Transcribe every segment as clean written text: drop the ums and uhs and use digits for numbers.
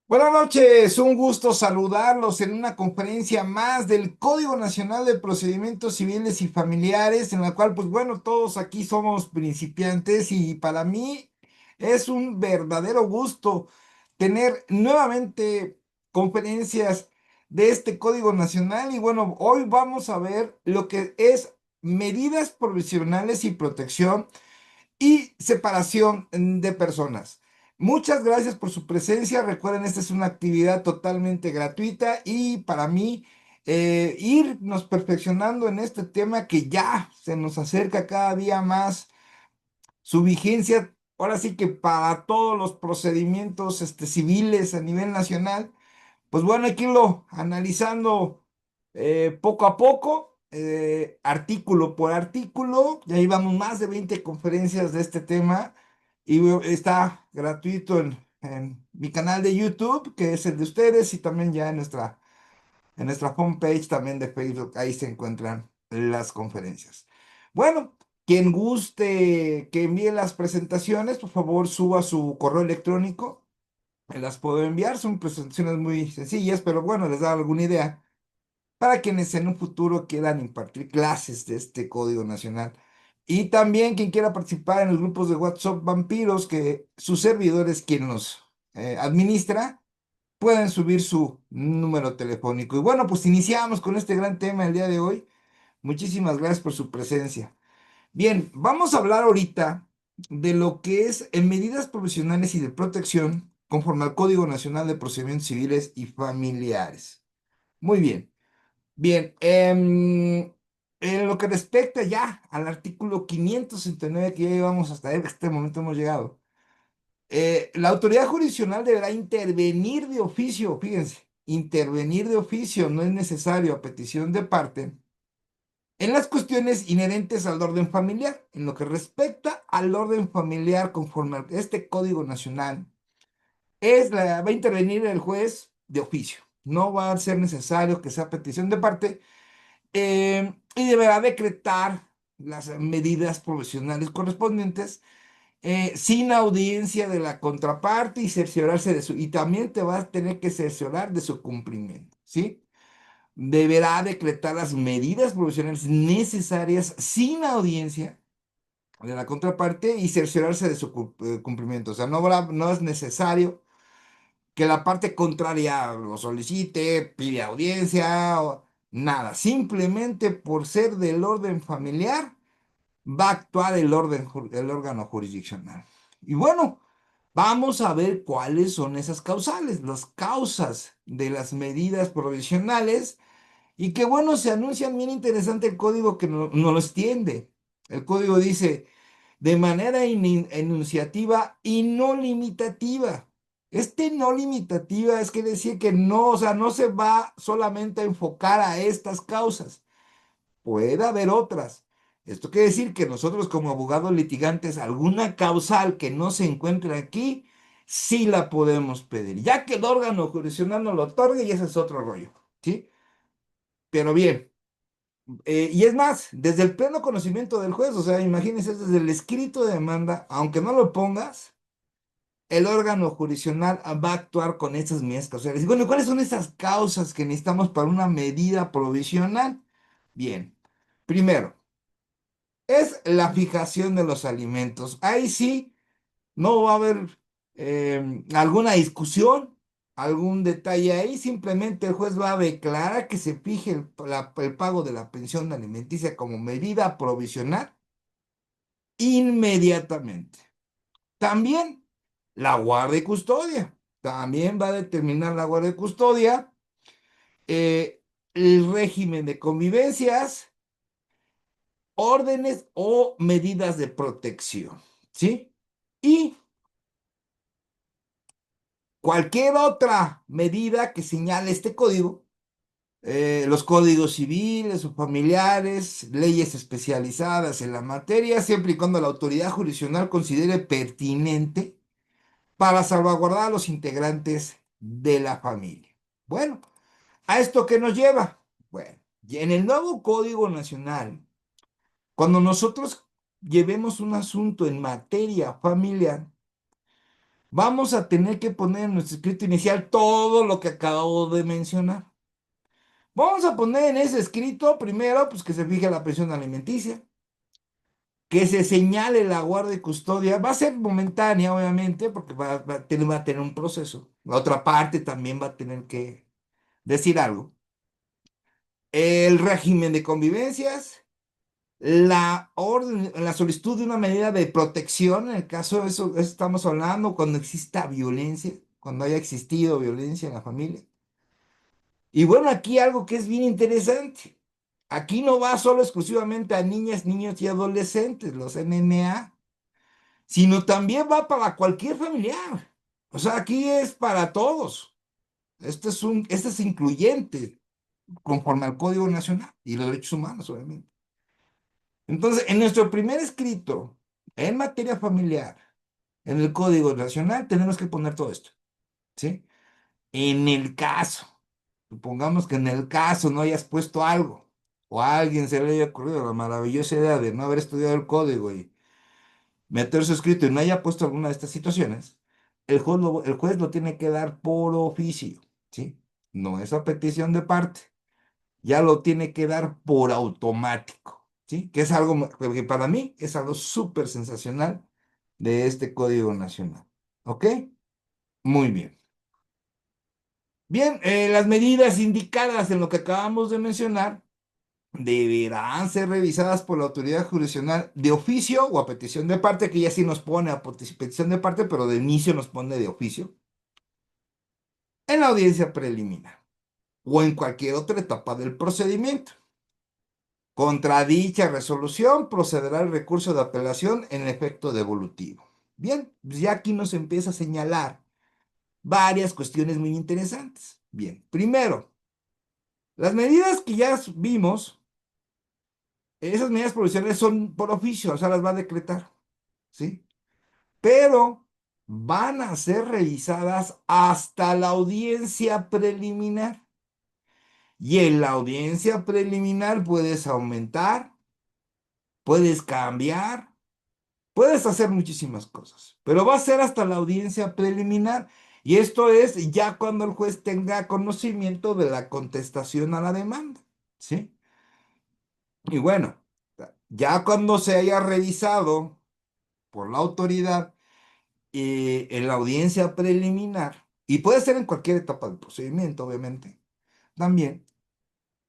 Buenas noches, un gusto saludarlos en una conferencia más del Código Nacional de Procedimientos Civiles y Familiares, en la cual, pues bueno, todos aquí somos principiantes y para mí es un verdadero gusto tener nuevamente conferencias de este Código Nacional y bueno, hoy vamos a ver lo que es medidas provisionales y protección y separación de personas. Muchas gracias por su presencia. Recuerden, esta es una actividad totalmente gratuita y para mí irnos perfeccionando en este tema que ya se nos acerca cada día más su vigencia. Ahora sí que para todos los procedimientos civiles a nivel nacional. Pues bueno, hay que irlo analizando poco a poco, artículo por artículo. Ya llevamos más de 20 conferencias de este tema y está gratuito en mi canal de YouTube, que es el de ustedes, y también ya en nuestra homepage también de Facebook. Ahí se encuentran las conferencias. Bueno, quien guste que envíe las presentaciones, por favor suba su correo electrónico. Me las puedo enviar, son presentaciones muy sencillas, pero bueno, les da alguna idea para quienes en un futuro quieran impartir clases de este Código Nacional. Y también quien quiera participar en los grupos de WhatsApp Vampiros, que sus servidores, quien los administra, pueden subir su número telefónico. Y bueno, pues iniciamos con este gran tema el día de hoy. Muchísimas gracias por su presencia. Bien, vamos a hablar ahorita de lo que es en medidas provisionales y de protección conforme al Código Nacional de Procedimientos Civiles y Familiares. Muy bien, bien. En lo que respecta ya al artículo 569 que ya llevamos hasta este momento hemos llegado, la autoridad jurisdiccional deberá intervenir de oficio, fíjense, intervenir de oficio, no es necesario a petición de parte en las cuestiones inherentes al orden familiar, en lo que respecta al orden familiar conforme a este Código Nacional, va a intervenir el juez de oficio. No va a ser necesario que sea petición de parte y deberá decretar las medidas provisionales correspondientes sin audiencia de la contraparte y cerciorarse y también te vas a tener que cerciorar de su cumplimiento, ¿sí? Deberá decretar las medidas provisionales necesarias sin audiencia de la contraparte y cerciorarse de su cumplimiento. O sea, no es necesario que la parte contraria lo solicite, pide audiencia, o nada. Simplemente por ser del orden familiar, va a actuar el órgano jurisdiccional. Y bueno, vamos a ver cuáles son esas causales, las causas de las medidas provisionales y que bueno, se anuncia bien interesante el código que no lo extiende. El código dice, de manera enunciativa y no limitativa. Este no limitativa es que decir que no, o sea, no se va solamente a enfocar a estas causas. Puede haber otras. Esto quiere decir que nosotros como abogados litigantes, alguna causal que no se encuentre aquí, sí la podemos pedir. Ya que el órgano jurisdiccional no lo otorgue, y ese es otro rollo, ¿sí? Pero bien. Y es más, desde el pleno conocimiento del juez, o sea, imagínense, desde el escrito de demanda, aunque no lo pongas, el órgano jurisdiccional va a actuar con esas medidas causales. Y bueno, ¿cuáles son esas causas que necesitamos para una medida provisional? Bien, primero, es la fijación de los alimentos. Ahí sí, no va a haber alguna discusión, algún detalle ahí. Simplemente el juez va a declarar que se fije el pago de la pensión alimenticia como medida provisional inmediatamente. También la guardia y custodia. También va a determinar la guardia y custodia, el régimen de convivencias, órdenes o medidas de protección. ¿Sí? Y cualquier otra medida que señale este código, los códigos civiles o familiares, leyes especializadas en la materia, siempre y cuando la autoridad jurisdiccional considere pertinente para salvaguardar a los integrantes de la familia. Bueno, ¿a esto qué nos lleva? Bueno, y en el nuevo Código Nacional, cuando nosotros llevemos un asunto en materia familiar, vamos a tener que poner en nuestro escrito inicial todo lo que acabo de mencionar. Vamos a poner en ese escrito primero, pues que se fije la pensión alimenticia, que se señale la guardia y custodia. Va a ser momentánea, obviamente, porque va a tener un proceso. La otra parte también va a tener que decir algo. El régimen de convivencias, la orden, la solicitud de una medida de protección, en el caso de eso estamos hablando cuando exista violencia, cuando haya existido violencia en la familia. Y bueno, aquí algo que es bien interesante. Aquí no va solo exclusivamente a niñas, niños y adolescentes, los NNA, sino también va para cualquier familiar. O sea, aquí es para todos. Este es incluyente conforme al Código Nacional y los derechos humanos, obviamente. Entonces, en nuestro primer escrito en materia familiar, en el Código Nacional, tenemos que poner todo esto, ¿sí? En el caso, supongamos que en el caso no hayas puesto algo, o a alguien se le haya ocurrido la maravillosa idea de no haber estudiado el código y meter su escrito y no haya puesto alguna de estas situaciones, el juez lo tiene que dar por oficio, ¿sí? No es a petición de parte, ya lo tiene que dar por automático, ¿sí? Que es algo que para mí es algo súper sensacional de este Código Nacional, ¿ok? Muy bien. Bien, las medidas indicadas en lo que acabamos de mencionar deberán ser revisadas por la autoridad jurisdiccional de oficio o a petición de parte, que ya sí nos pone a petición de parte, pero de inicio nos pone de oficio, en la audiencia preliminar o en cualquier otra etapa del procedimiento. Contra dicha resolución procederá el recurso de apelación en efecto devolutivo. Bien, pues ya aquí nos empieza a señalar varias cuestiones muy interesantes. Bien, primero, las medidas que ya vimos, esas medidas provisionales son por oficio, o sea, las va a decretar, ¿sí? Pero van a ser revisadas hasta la audiencia preliminar. Y en la audiencia preliminar puedes aumentar, puedes cambiar, puedes hacer muchísimas cosas, pero va a ser hasta la audiencia preliminar. Y esto es ya cuando el juez tenga conocimiento de la contestación a la demanda, ¿sí? Y bueno, ya cuando se haya revisado por la autoridad en la audiencia preliminar, y puede ser en cualquier etapa del procedimiento, obviamente, también,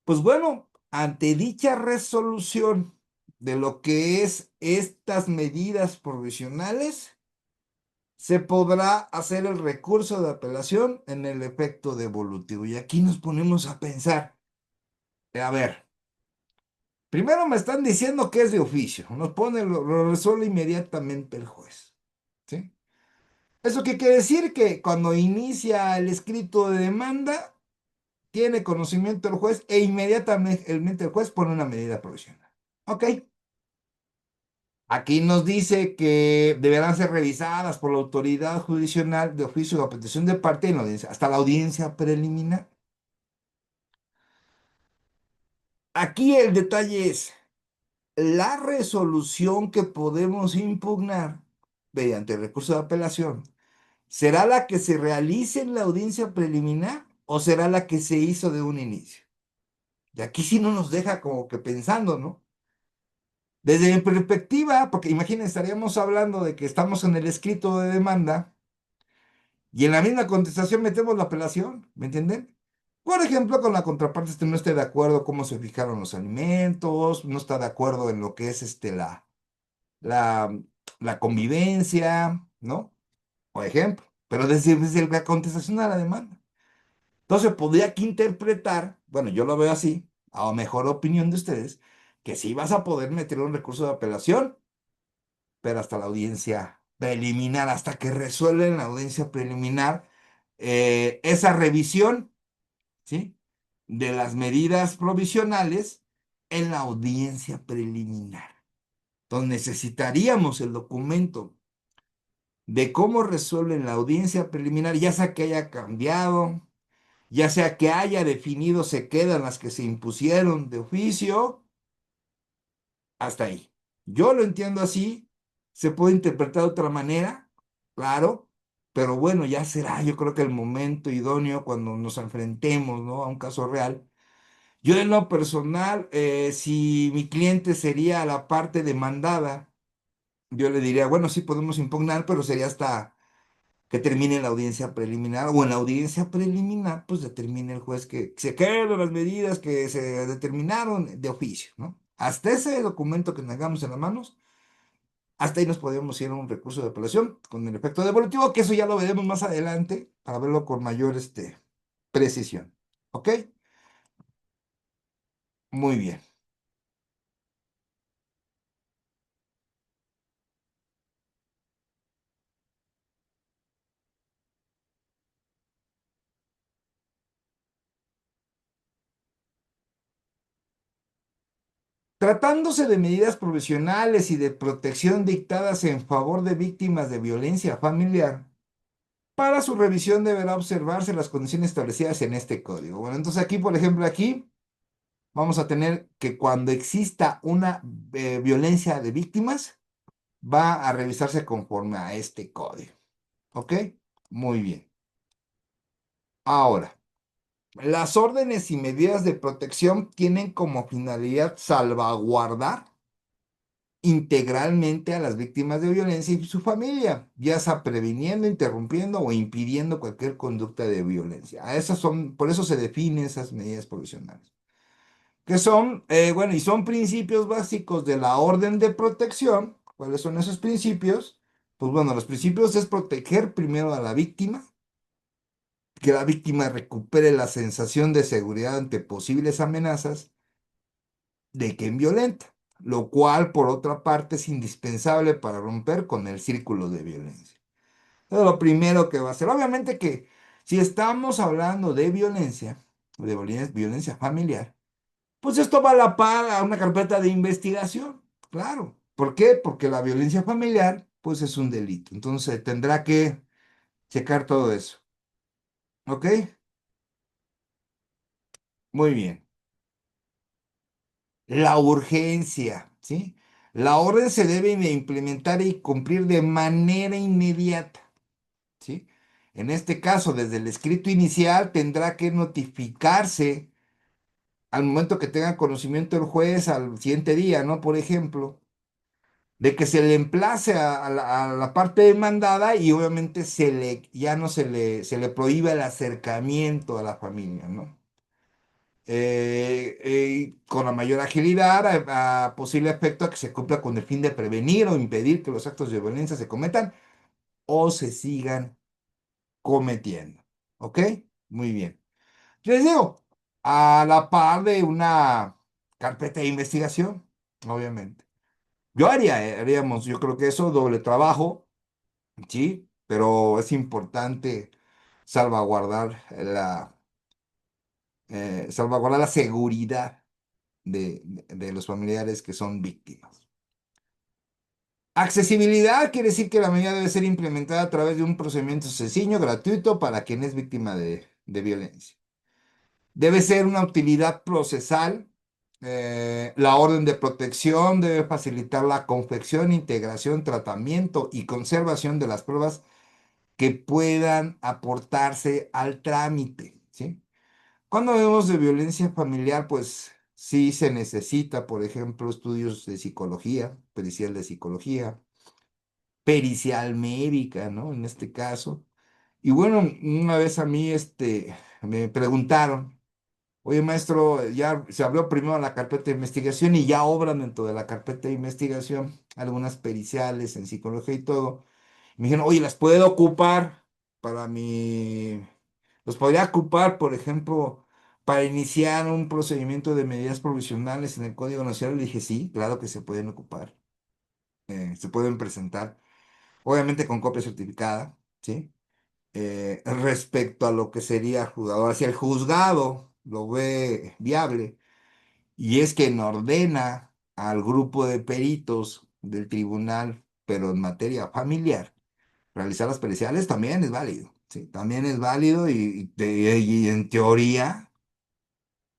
pues bueno, ante dicha resolución de lo que es estas medidas provisionales, se podrá hacer el recurso de apelación en el efecto devolutivo. Y aquí nos ponemos a pensar, a ver, primero me están diciendo que es de oficio, lo resuelve inmediatamente el juez, ¿sí? ¿Eso qué quiere decir? Que cuando inicia el escrito de demanda, tiene conocimiento el juez e inmediatamente el juez pone una medida provisional. Ok. Aquí nos dice que deberán ser revisadas por la autoridad judicial de oficio o a petición de parte en la audiencia, hasta la audiencia preliminar. Aquí el detalle es la resolución que podemos impugnar mediante recurso de apelación. ¿Será la que se realice en la audiencia preliminar o será la que se hizo de un inicio? Y aquí sí no nos deja como que pensando, ¿no? Desde mi perspectiva, porque imagínense, estaríamos hablando de que estamos en el escrito de demanda y en la misma contestación metemos la apelación, ¿me entienden? Por ejemplo, con la contraparte no esté de acuerdo cómo se fijaron los alimentos, no está de acuerdo en lo que es la, la convivencia, ¿no? Por ejemplo, pero desde la contestación a la demanda. Entonces, podría aquí interpretar, bueno, yo lo veo así, a mejor opinión de ustedes, que sí vas a poder meter un recurso de apelación, pero hasta la audiencia preliminar, hasta que resuelven la audiencia preliminar esa revisión, ¿sí? De las medidas provisionales en la audiencia preliminar. Entonces necesitaríamos el documento de cómo resuelven la audiencia preliminar, ya sea que haya cambiado, ya sea que haya definido se quedan las que se impusieron de oficio, hasta ahí. Yo lo entiendo así, se puede interpretar de otra manera, claro, pero bueno, ya será, yo creo que el momento idóneo cuando nos enfrentemos, ¿no? A un caso real. Yo en lo personal, si mi cliente sería la parte demandada, yo le diría, bueno, sí podemos impugnar, pero sería hasta que termine la audiencia preliminar, o en la audiencia preliminar, pues determine el juez que se queden las medidas que se determinaron de oficio, ¿no? Hasta ese documento que tengamos en las manos, hasta ahí nos podemos ir a un recurso de apelación con el efecto devolutivo, que eso ya lo veremos más adelante para verlo con mayor precisión. ¿Ok? Muy bien. Tratándose de medidas provisionales y de protección dictadas en favor de víctimas de violencia familiar, para su revisión deberá observarse las condiciones establecidas en este código. Bueno, entonces aquí, por ejemplo, aquí vamos a tener que cuando exista una violencia de víctimas, va a revisarse conforme a este código. ¿Ok? Muy bien. Ahora, las órdenes y medidas de protección tienen como finalidad salvaguardar integralmente a las víctimas de violencia y su familia, ya sea previniendo, interrumpiendo o impidiendo cualquier conducta de violencia. A esas son, por eso se definen esas medidas provisionales, que son, bueno, y son principios básicos de la orden de protección. ¿Cuáles son esos principios? Pues bueno, los principios es proteger primero a la víctima, que la víctima recupere la sensación de seguridad ante posibles amenazas de quien violenta, lo cual por otra parte es indispensable para romper con el círculo de violencia. Entonces, lo primero que va a hacer, obviamente que si estamos hablando de violencia, de violencia familiar, pues esto va a la par a una carpeta de investigación, claro. ¿Por qué? Porque la violencia familiar, pues es un delito. Entonces tendrá que checar todo eso. ¿Ok? Muy bien. La urgencia, ¿sí? La orden se debe de implementar y cumplir de manera inmediata, ¿sí? En este caso, desde el escrito inicial tendrá que notificarse al momento que tenga conocimiento el juez al siguiente día, ¿no? Por ejemplo, de que se le emplace a la parte demandada y obviamente ya no se le prohíbe el acercamiento a la familia, ¿no? Con la mayor agilidad a posible efecto a que se cumpla con el fin de prevenir o impedir que los actos de violencia se cometan o se sigan cometiendo. ¿Ok? Muy bien. Yo les digo, a la par de una carpeta de investigación, obviamente. Haríamos, yo creo que eso, doble trabajo, ¿sí? Pero es importante salvaguardar salvaguardar la seguridad de los familiares que son víctimas. Accesibilidad quiere decir que la medida debe ser implementada a través de un procedimiento sencillo, gratuito para quien es víctima de violencia. Debe ser una utilidad procesal. La orden de protección debe facilitar la confección, integración, tratamiento y conservación de las pruebas que puedan aportarse al trámite, ¿sí? Cuando hablamos de violencia familiar, pues sí se necesita, por ejemplo, estudios de psicología, pericial de psicología, pericial médica, ¿no? En este caso. Y bueno, una vez a mí, me preguntaron, oye, maestro, ya se abrió primero la carpeta de investigación y ya obran dentro de la carpeta de investigación algunas periciales en psicología y todo. Me dijeron, oye, ¿las puedo ocupar para mi... Los podría ocupar, por ejemplo, para iniciar un procedimiento de medidas provisionales en el Código Nacional? Le dije, sí, claro que se pueden ocupar, se pueden presentar, obviamente con copia certificada, ¿sí? Respecto a lo que sería juzgador, si el juzgado lo ve viable y es quien ordena al grupo de peritos del tribunal, pero en materia familiar, realizar las periciales también es válido, ¿sí? También es válido y en teoría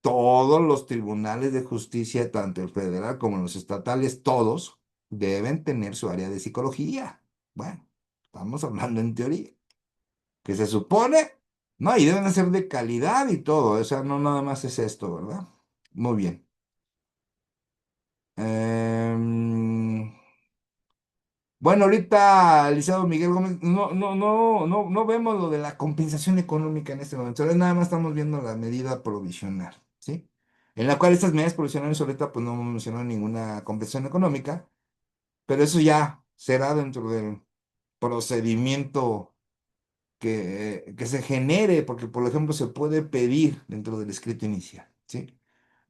todos los tribunales de justicia, tanto el federal como los estatales, todos deben tener su área de psicología. Bueno, estamos hablando en teoría. que se supone, no, y deben de ser de calidad y todo, o sea, no nada más es esto, ¿verdad? Muy bien. Em, bueno, ahorita, Liceo Miguel Gómez, no vemos lo de la compensación económica en este momento, ahora nada más estamos viendo la medida provisional, ¿sí? En la cual estas medidas provisionales ahorita pues no mencionan ninguna compensación económica, pero eso ya será dentro del procedimiento que se genere, porque por ejemplo se puede pedir dentro del escrito inicial, ¿sí?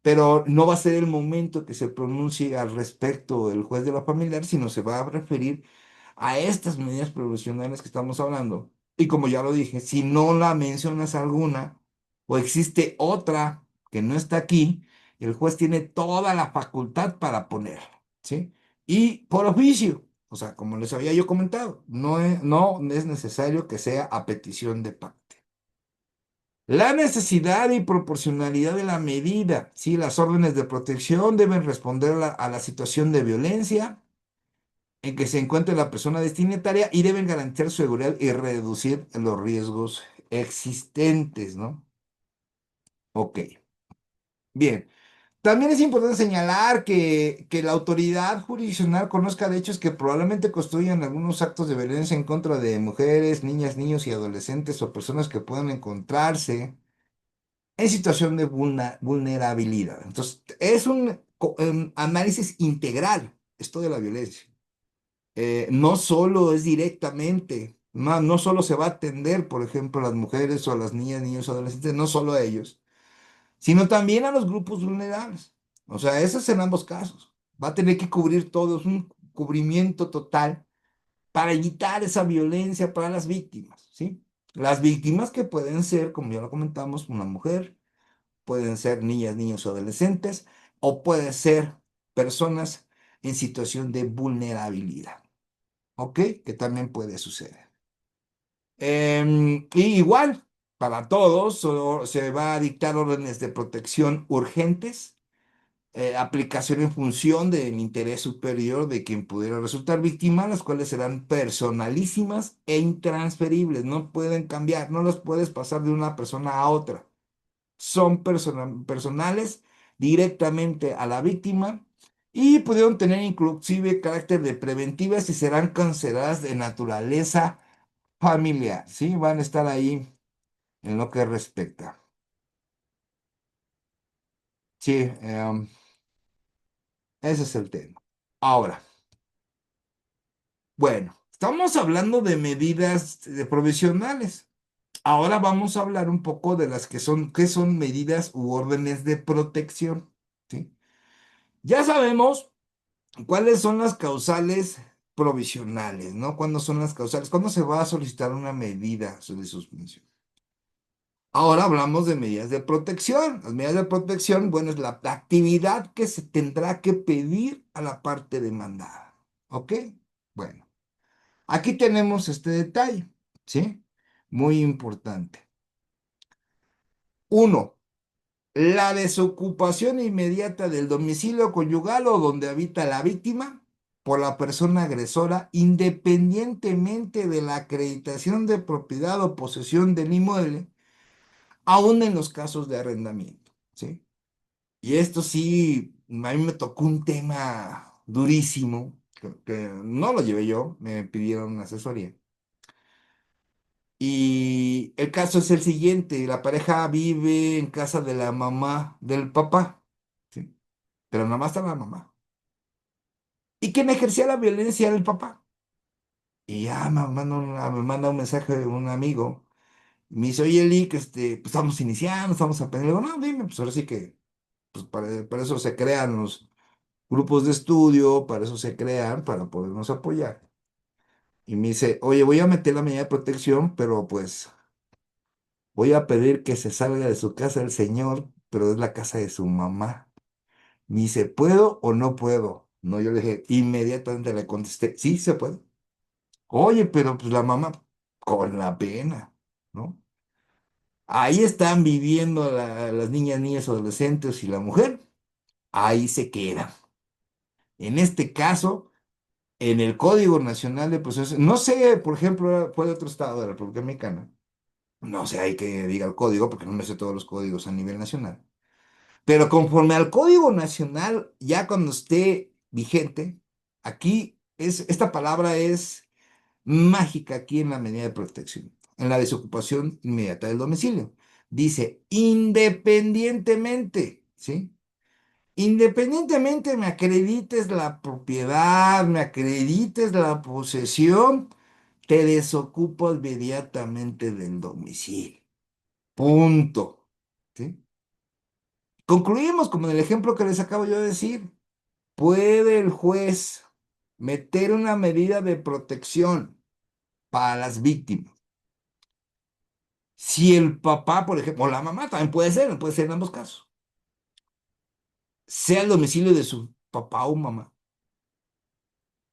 Pero no va a ser el momento que se pronuncie al respecto el juez de la familiar, sino se va a referir a estas medidas provisionales que estamos hablando. Y como ya lo dije, si no la mencionas alguna o existe otra que no está aquí, el juez tiene toda la facultad para ponerla, ¿sí? Y por oficio, o sea, como les había yo comentado, no es necesario que sea a petición de parte. La necesidad y proporcionalidad de la medida, ¿sí? Las órdenes de protección deben responder a la situación de violencia en que se encuentre la persona destinataria y deben garantizar su seguridad y reducir los riesgos existentes, ¿no? Ok, bien. También es importante señalar que la autoridad jurisdiccional conozca de hechos que probablemente construyan algunos actos de violencia en contra de mujeres, niñas, niños y adolescentes o personas que puedan encontrarse en situación de vulnerabilidad. Entonces, es un análisis integral esto de la violencia. No solo es directamente, no solo se va a atender, por ejemplo, a las mujeres o a las niñas, niños, adolescentes, no solo a ellos, sino también a los grupos vulnerables. O sea, eso es en ambos casos. Va a tener que cubrir todo, es un cubrimiento total para evitar esa violencia para las víctimas, ¿sí? Las víctimas que pueden ser, como ya lo comentamos, una mujer, pueden ser niñas, niños o adolescentes, o pueden ser personas en situación de vulnerabilidad, ¿ok? Que también puede suceder. Y igual, para todos, se va a dictar órdenes de protección urgentes, aplicación en función del interés superior de quien pudiera resultar víctima, las cuales serán personalísimas e intransferibles, no pueden cambiar, no las puedes pasar de una persona a otra. Son personales directamente a la víctima y pudieron tener inclusive carácter de preventivas y serán consideradas de naturaleza familiar, ¿sí? Van a estar ahí en lo que respecta. Sí, ese es el tema. Ahora, bueno, estamos hablando de medidas provisionales. Ahora vamos a hablar un poco de las qué son medidas u órdenes de protección, ¿sí? Ya sabemos cuáles son las causales provisionales, ¿no? ¿Cuándo son las causales? ¿Cuándo se va a solicitar una medida de suspensión? Ahora hablamos de medidas de protección. Las medidas de protección, bueno, es la actividad que se tendrá que pedir a la parte demandada. ¿Ok? Bueno, aquí tenemos este detalle, ¿sí? Muy importante. Uno, la desocupación inmediata del domicilio conyugal o donde habita la víctima por la persona agresora, independientemente de la acreditación de propiedad o posesión del inmueble, aún en los casos de arrendamiento, ¿sí? Y esto sí, a mí me tocó un tema durísimo, que no lo llevé yo, me pidieron una asesoría. Y el caso es el siguiente, la pareja vive en casa de la mamá del papá, ¿sí? Pero nada más está la mamá. ¿Y quién ejercía la violencia del papá? Y ya me manda un mensaje de un amigo, me dice, oye, Eli, que pues estamos iniciando, estamos aprendiendo. Le digo, no, dime, pues ahora sí que, pues para eso se crean los grupos de estudio, para eso se crean, para podernos apoyar. Y me dice, oye, voy a meter la medida de protección, pero pues voy a pedir que se salga de su casa el señor, pero es la casa de su mamá. Me dice, ¿puedo o no puedo? No, yo le dije, inmediatamente le contesté, sí, se puede. Oye, pero pues la mamá, con la pena, ¿no? Ahí están viviendo las niñas, niñas, adolescentes y la mujer, ahí se quedan. En este caso, en el Código Nacional de Procesos, no sé, por ejemplo, fue de otro estado de la República Mexicana, No sé, hay que diga el código, porque no me sé todos los códigos a nivel nacional. Pero conforme al Código Nacional, ya cuando esté vigente, aquí esta palabra es mágica aquí en la medida de protección, en la desocupación inmediata del domicilio. Dice, independientemente, ¿sí? Independientemente me acredites la propiedad, me acredites la posesión, te desocupo inmediatamente del domicilio. Punto. ¿Sí? Concluimos como en el ejemplo que les acabo yo de decir. ¿Puede el juez meter una medida de protección para las víctimas? Si el papá, por ejemplo, o la mamá también puede ser en ambos casos, sea el domicilio de su papá o mamá.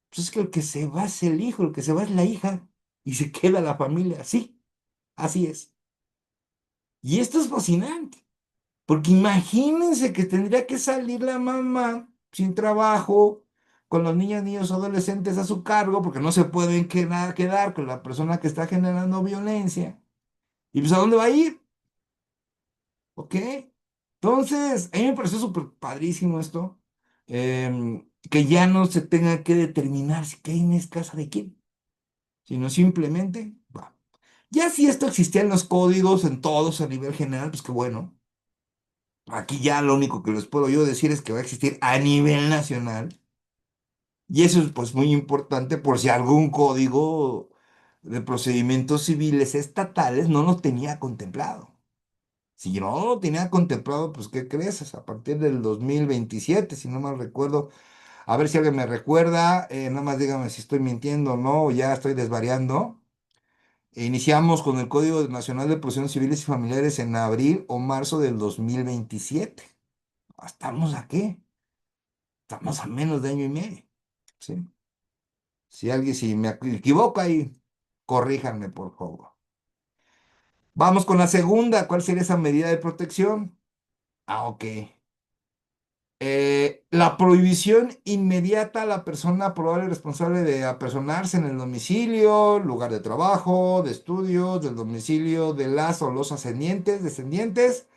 Pues es que el que se va es el hijo, el que se va es la hija y se queda la familia. Sí, así es. Y esto es fascinante, porque imagínense que tendría que salir la mamá sin trabajo, con los niños, niños, adolescentes a su cargo, porque no se pueden quedar con la persona que está generando violencia. ¿Y pues a dónde va a ir? ¿Ok? Entonces, a mí me pareció súper padrísimo esto, que ya no se tenga que determinar si quién es casa de quién, sino simplemente va. Ya si esto existía en los códigos, en todos a nivel general, pues qué bueno. Aquí ya lo único que les puedo yo decir es que va a existir a nivel nacional. Y eso es pues muy importante por si algún código de procedimientos civiles estatales no lo tenía contemplado. Si no lo tenía contemplado, pues ¿qué crees? Es a partir del 2027 si no mal recuerdo. A ver si alguien me recuerda, nada más dígame si estoy mintiendo o no, o ya estoy desvariando. Iniciamos con el Código Nacional de Procedimientos Civiles y Familiares en abril o marzo del 2027. ¿Estamos a qué? Estamos a menos de año y medio. ¿Sí? Si me equivoco ahí, corríjanme, por favor. Vamos con la segunda. ¿Cuál sería esa medida de protección? Ok. La prohibición inmediata a la persona probable responsable de apersonarse en el domicilio, lugar de trabajo, de estudios, del domicilio de las o los ascendientes, descendientes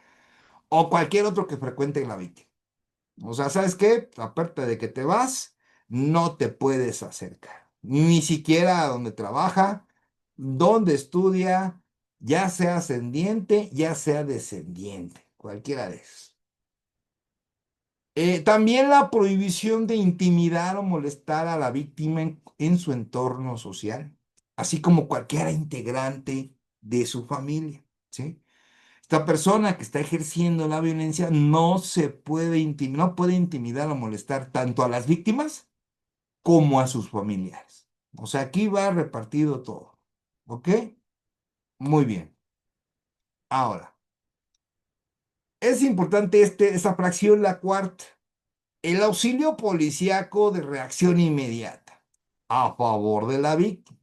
o cualquier otro que frecuente la víctima. O sea, ¿sabes qué? Aparte de que te vas, no te puedes acercar. Ni siquiera a donde trabaja, donde estudia, ya sea ascendiente, ya sea descendiente, cualquiera de esos. También la prohibición de intimidar o molestar a la víctima en su entorno social, así como cualquier integrante de su familia, ¿sí? Esta persona que está ejerciendo la violencia no puede intimidar o molestar tanto a las víctimas como a sus familiares. O sea, aquí va repartido todo. ¿Ok? Muy bien. Ahora, es importante esa fracción, la cuarta. El auxilio policíaco de reacción inmediata a favor de la víctima,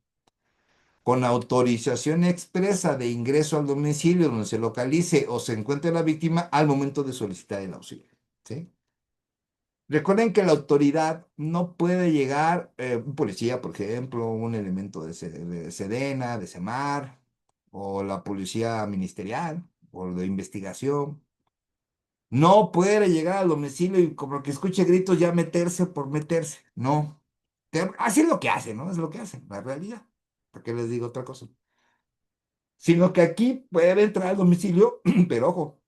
con autorización expresa de ingreso al domicilio donde se localice o se encuentre la víctima al momento de solicitar el auxilio. ¿Sí? Recuerden que la autoridad no puede llegar, un policía, por ejemplo, un elemento de Sedena, de Semar, o la policía ministerial, o de investigación. No puede llegar al domicilio y como que escuche gritos ya meterse por meterse. No. Así es lo que hacen, ¿no? Es lo que hacen, la realidad. ¿Para qué les digo otra cosa? Sino que aquí puede entrar al domicilio, pero ojo,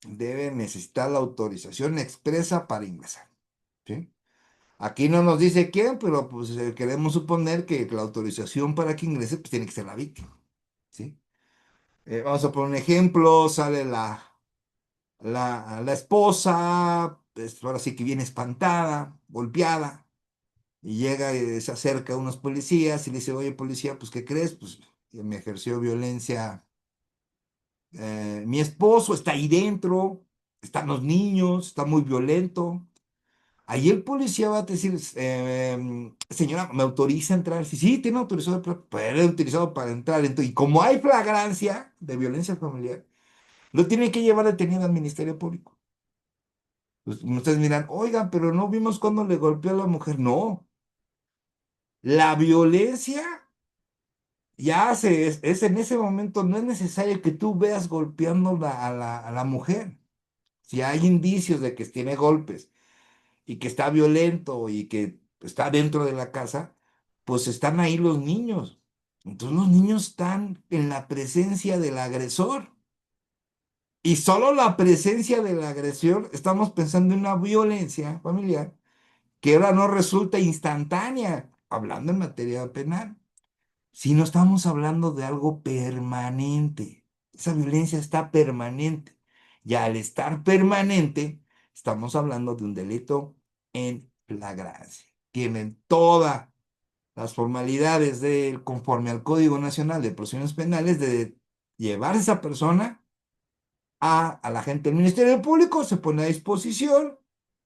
debe necesitar la autorización expresa para ingresar. ¿Sí? Aquí no nos dice quién, pero pues queremos suponer que la autorización para que ingrese pues tiene que ser la víctima. ¿Sí? Vamos a poner un ejemplo, sale la esposa, pues, ahora sí que viene espantada, golpeada, y llega y se acerca a unos policías y le dice, oye policía, pues ¿qué crees? Pues me ejerció violencia, mi esposo está ahí dentro, están los niños, está muy violento. Ahí el policía va a decir, señora, ¿me autoriza a entrar? Sí, sí, tiene autorizado, pero es autorizado para entrar. Y como hay flagrancia de violencia familiar, lo tiene que llevar detenido al Ministerio Público. Pues, ustedes miran, oigan, pero no vimos cuando le golpeó a la mujer. No, la violencia es en ese momento, no es necesario que tú veas golpeando a la mujer. Si hay indicios de que tiene golpes y que está violento y que está dentro de la casa, pues están ahí los niños. Entonces los niños están en la presencia del agresor. Y solo la presencia del agresor, estamos pensando en una violencia familiar que ahora no resulta instantánea, hablando en materia penal, sino estamos hablando de algo permanente. Esa violencia está permanente. Y al estar permanente, estamos hablando de un delito en flagrancia. Tienen todas las formalidades conforme al Código Nacional de Procedimientos Penales de llevar a esa persona a la gente del Ministerio Público, se pone a disposición,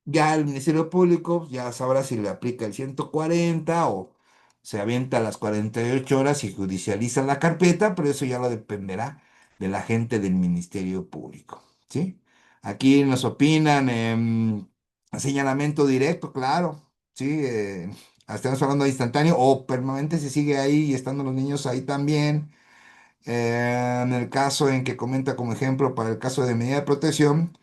ya el Ministerio Público ya sabrá si le aplica el 140 o se avienta las 48 horas y judicializa la carpeta, pero eso ya lo dependerá de la gente del Ministerio Público, ¿sí? Aquí nos opinan, señalamiento directo, claro, ¿sí? Estamos hablando de instantáneo o permanente si sigue ahí y estando los niños ahí también. En el caso en que comenta como ejemplo para el caso de medida de protección,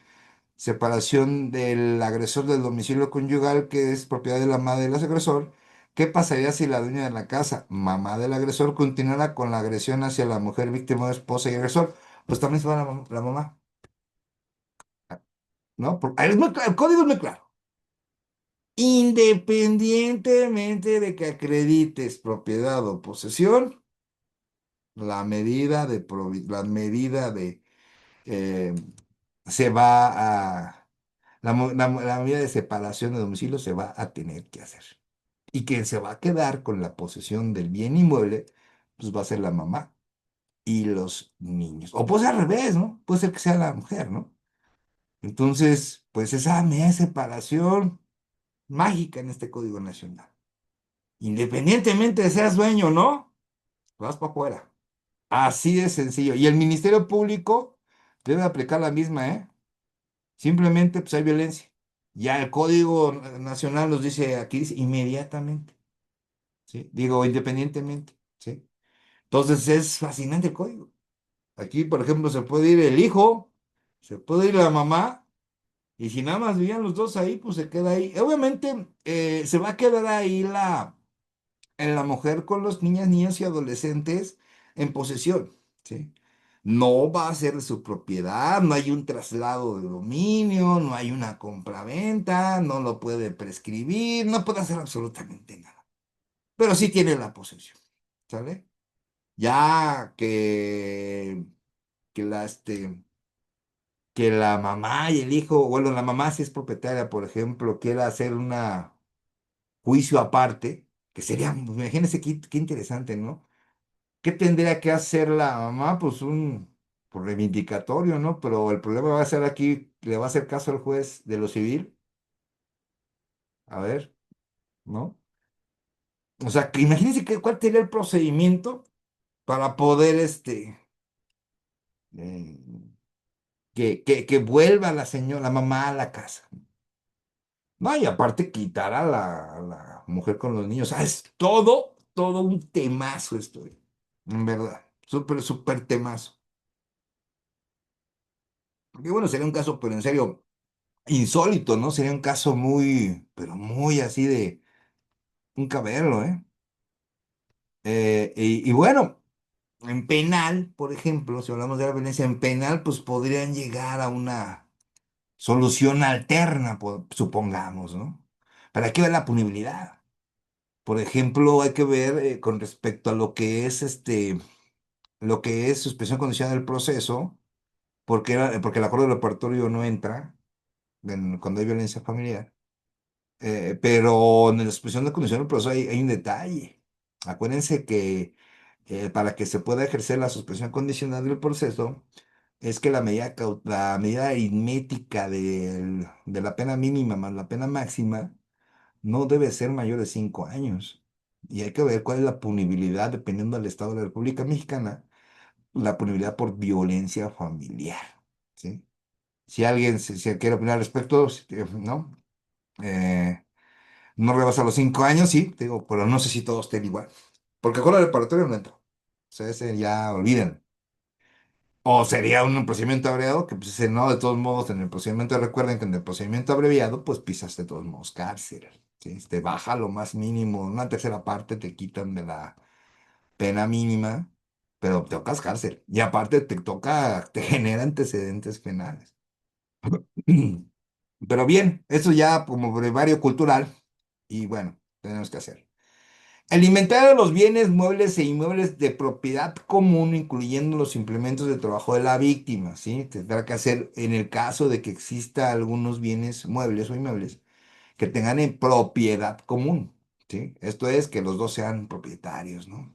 separación del agresor del domicilio conyugal que es propiedad de la madre del agresor, ¿qué pasaría si la dueña de la casa, mamá del agresor, continuara con la agresión hacia la mujer víctima, esposa y agresor? Pues también se va la mamá, ¿no? El código es muy claro. Independientemente de que acredites propiedad o posesión, la medida de eh, se va a, la medida de separación de domicilio se va a tener que hacer. Y quien se va a quedar con la posesión del bien inmueble, pues va a ser la mamá y los niños. O puede ser al revés, ¿no? Puede ser que sea la mujer, ¿no? Entonces, pues esa medida de separación mágica en este Código Nacional. Independientemente de seas dueño o no, vas para afuera. Así de sencillo. Y el Ministerio Público debe aplicar la misma, ¿eh? Simplemente pues hay violencia. Ya el Código Nacional nos dice, aquí dice inmediatamente, ¿sí? Digo, independientemente, ¿sí? Entonces es fascinante el código. Aquí, por ejemplo, se puede ir el hijo, se puede ir la mamá, y si nada más vivían los dos ahí, pues se queda ahí. Obviamente se va a quedar ahí en la mujer con los niñas, niños y adolescentes en posesión, ¿sí? No va a ser de su propiedad, no hay un traslado de dominio, no hay una compraventa, no lo puede prescribir, no puede hacer absolutamente nada. Pero sí tiene la posesión, ¿sale? Ya que que la mamá y el hijo, bueno, la mamá si es propietaria, por ejemplo, quiera hacer un juicio aparte, que sería, pues, imagínense qué interesante, ¿no? ¿Qué tendría que hacer la mamá? Pues un pues, reivindicatorio, ¿no? Pero el problema va a ser aquí, le va a hacer caso al juez de lo civil, a ver, ¿no? O sea, que imagínense cuál sería el procedimiento para poder, eh, que vuelva la señora, la mamá a la casa. No, y aparte quitar a la mujer con los niños. Ah, es todo un temazo esto, en verdad. Súper, súper temazo. Porque bueno, sería un caso, pero en serio insólito, ¿no? Sería un caso muy, pero muy así de nunca verlo, ¿eh? Y bueno, en penal, por ejemplo, si hablamos de la violencia en penal, pues podrían llegar a una solución alterna, supongamos, ¿no? Pero hay que ver la punibilidad. Por ejemplo, hay que ver con respecto a lo que es lo que es suspensión condicional del proceso, porque el acuerdo de repertorio no entra cuando hay violencia familiar. Pero en la expresión de condición del proceso hay un detalle. Acuérdense que para que se pueda ejercer la suspensión condicional del proceso, es que la medida aritmética de la pena mínima más la pena máxima no debe ser mayor de 5 años. Y hay que ver cuál es la punibilidad, dependiendo del Estado de la República Mexicana, la punibilidad por violencia familiar. ¿Sí? Si alguien se quiere opinar al respecto, ¿no? Eh, no rebasa los 5 años, sí, te digo, pero no sé si todos estén igual. Porque con la preparatoria no entra. sea, ese ya olviden. O sería un procedimiento abreviado que, pues, ese no, de todos modos, en el procedimiento, recuerden que en el procedimiento abreviado, pues pisas de todos modos cárcel, ¿sí? Te baja lo más mínimo, una tercera parte te quitan de la pena mínima, pero te tocas cárcel. Y aparte te toca, te genera antecedentes penales. Pero bien, eso ya como brevario cultural, y bueno, tenemos que hacer. El inventario de los bienes muebles e inmuebles de propiedad común, incluyendo los implementos de trabajo de la víctima, ¿sí? Tendrá que hacer en el caso de que exista algunos bienes muebles o inmuebles que tengan en propiedad común, ¿sí? Esto es que los dos sean propietarios, ¿no?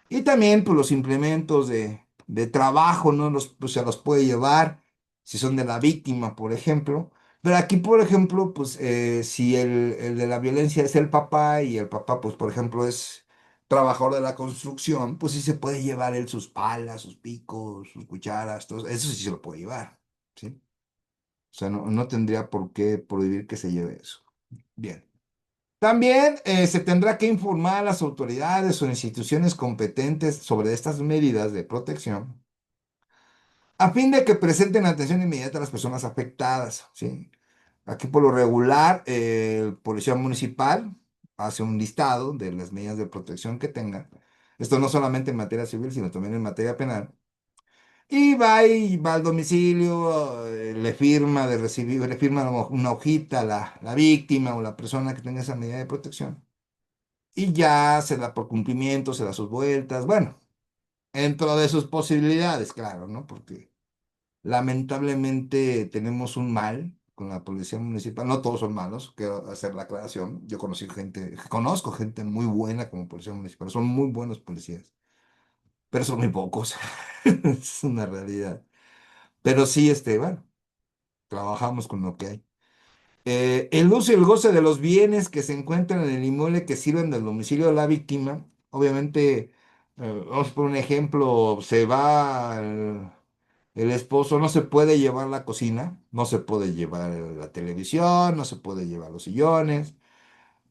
Y también, pues, los implementos de trabajo, ¿no? Pues, se los puede llevar si son de la víctima, por ejemplo. Pero aquí, por ejemplo, pues, si el de la violencia es el papá y el papá, pues, por ejemplo, es trabajador de la construcción, pues sí se puede llevar él sus palas, sus picos, sus cucharas, todo eso sí se lo puede llevar, ¿sí? O sea, no tendría por qué prohibir que se lleve eso. Bien. También se tendrá que informar a las autoridades o instituciones competentes sobre estas medidas de protección a fin de que presten atención inmediata a las personas afectadas, ¿sí? Aquí por lo regular, el policía municipal hace un listado de las medidas de protección que tenga. Esto no solamente en materia civil, sino también en materia penal. Y va al domicilio, le firma de recibir, le firma una hojita a la víctima o la persona que tenga esa medida de protección. Y ya se da por cumplimiento, se da sus vueltas, bueno, dentro de sus posibilidades, claro, ¿no? Porque lamentablemente tenemos un mal con la policía municipal, no todos son malos, quiero hacer la aclaración, yo conozco gente muy buena como policía municipal, son muy buenos policías, pero son muy pocos, es una realidad. Pero sí, bueno, trabajamos con lo que hay. El uso y el goce de los bienes que se encuentran en el inmueble que sirven del domicilio de la víctima. Obviamente, vamos por un ejemplo, se va el esposo, no se puede llevar la cocina, no se puede llevar la televisión, no se puede llevar los sillones.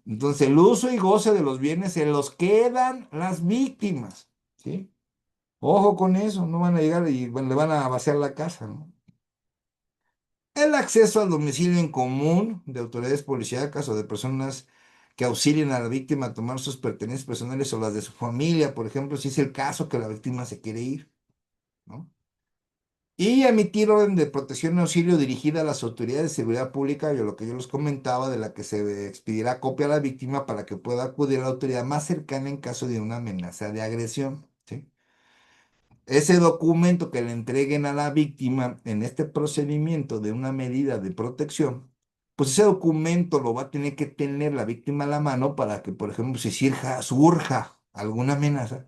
Entonces, el uso y goce de los bienes se los quedan las víctimas, ¿sí? Ojo con eso, no van a llegar y bueno, le van a vaciar la casa, ¿no? El acceso al domicilio en común de autoridades policíacas o de personas que auxilien a la víctima a tomar sus pertenencias personales o las de su familia, por ejemplo, si es el caso que la víctima se quiere ir, ¿no? Y emitir orden de protección y auxilio dirigida a las autoridades de seguridad pública, yo lo que yo les comentaba, de la que se expedirá copia a la víctima para que pueda acudir a la autoridad más cercana en caso de una amenaza de agresión, ¿sí? Ese documento que le entreguen a la víctima en este procedimiento de una medida de protección, pues ese documento lo va a tener que tener la víctima a la mano para que, por ejemplo, si surja alguna amenaza,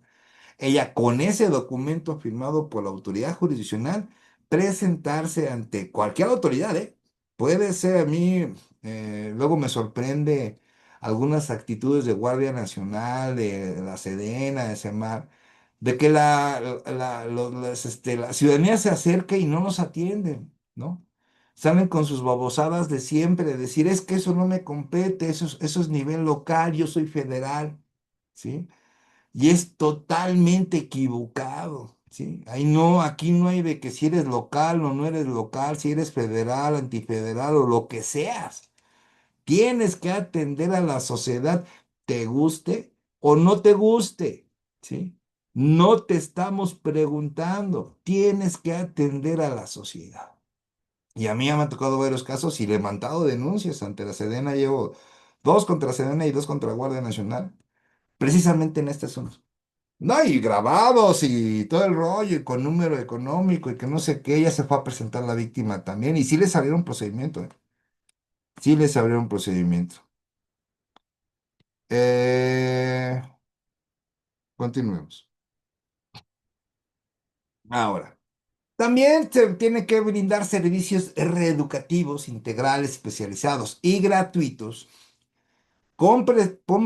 ella con ese documento firmado por la autoridad jurisdiccional, presentarse ante cualquier autoridad, ¿eh? Puede ser a mí, luego me sorprende algunas actitudes de Guardia Nacional, de la Sedena, de SEMAR, de que la ciudadanía se acerca y no nos atienden, ¿no? Salen con sus babosadas de siempre, de decir, es que eso no me compete, eso es nivel local, yo soy federal, ¿sí? Y es totalmente equivocado, ¿sí? Ahí no, aquí no hay de que si eres local o no eres local, si eres federal, antifederal o lo que seas. Tienes que atender a la sociedad, te guste o no te guste, ¿sí? No te estamos preguntando, tienes que atender a la sociedad. Y a mí ya me ha tocado varios casos y levantado denuncias ante la Sedena. Llevo dos contra Sedena y dos contra Guardia Nacional, precisamente en este asunto. No, y grabados y todo el rollo, y con número económico y que no sé qué, ya se fue a presentar la víctima también. Y sí les abrieron procedimiento, ¿eh? Sí les abrieron procedimiento. Eh, continuemos. Ahora, también se tiene que brindar servicios reeducativos, integrales, especializados y gratuitos con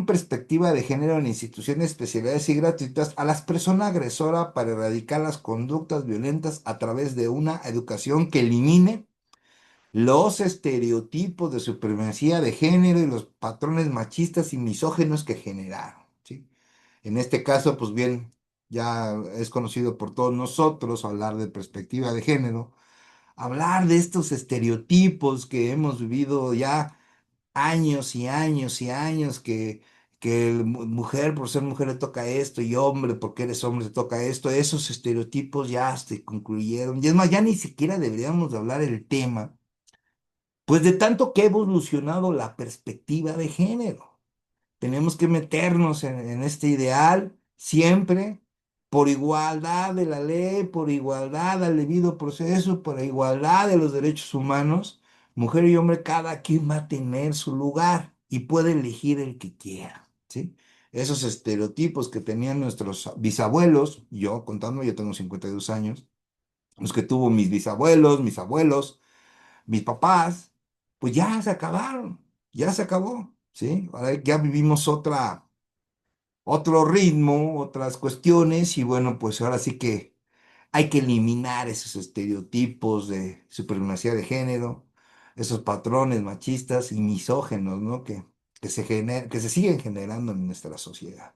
perspectiva de género en instituciones especiales y gratuitas a las personas agresoras para erradicar las conductas violentas a través de una educación que elimine los estereotipos de supremacía de género y los patrones machistas y misógenos que generaron, ¿sí? En este caso, pues bien. ya es conocido por todos nosotros hablar de perspectiva de género, hablar de estos estereotipos que hemos vivido ya años y años y años, que mujer por ser mujer le toca esto y hombre porque eres hombre le toca esto, esos estereotipos ya se concluyeron. Y es más, ya ni siquiera deberíamos de hablar el tema, pues de tanto que ha evolucionado la perspectiva de género. Tenemos que meternos en este ideal siempre por igualdad de la ley, por igualdad al debido proceso, por igualdad de los derechos humanos. Mujer y hombre, cada quien va a tener su lugar y puede elegir el que quiera, ¿sí? Esos estereotipos que tenían nuestros bisabuelos, yo contando, yo tengo 52 años, los que tuvo mis bisabuelos, mis abuelos, mis papás, pues ya se acabaron, ya se acabó, ¿sí? Ahora ya vivimos otro ritmo, otras cuestiones y bueno, pues ahora sí que hay que eliminar esos estereotipos de supremacía de género, esos patrones machistas y misógenos, ¿no? Que se siguen generando en nuestra sociedad.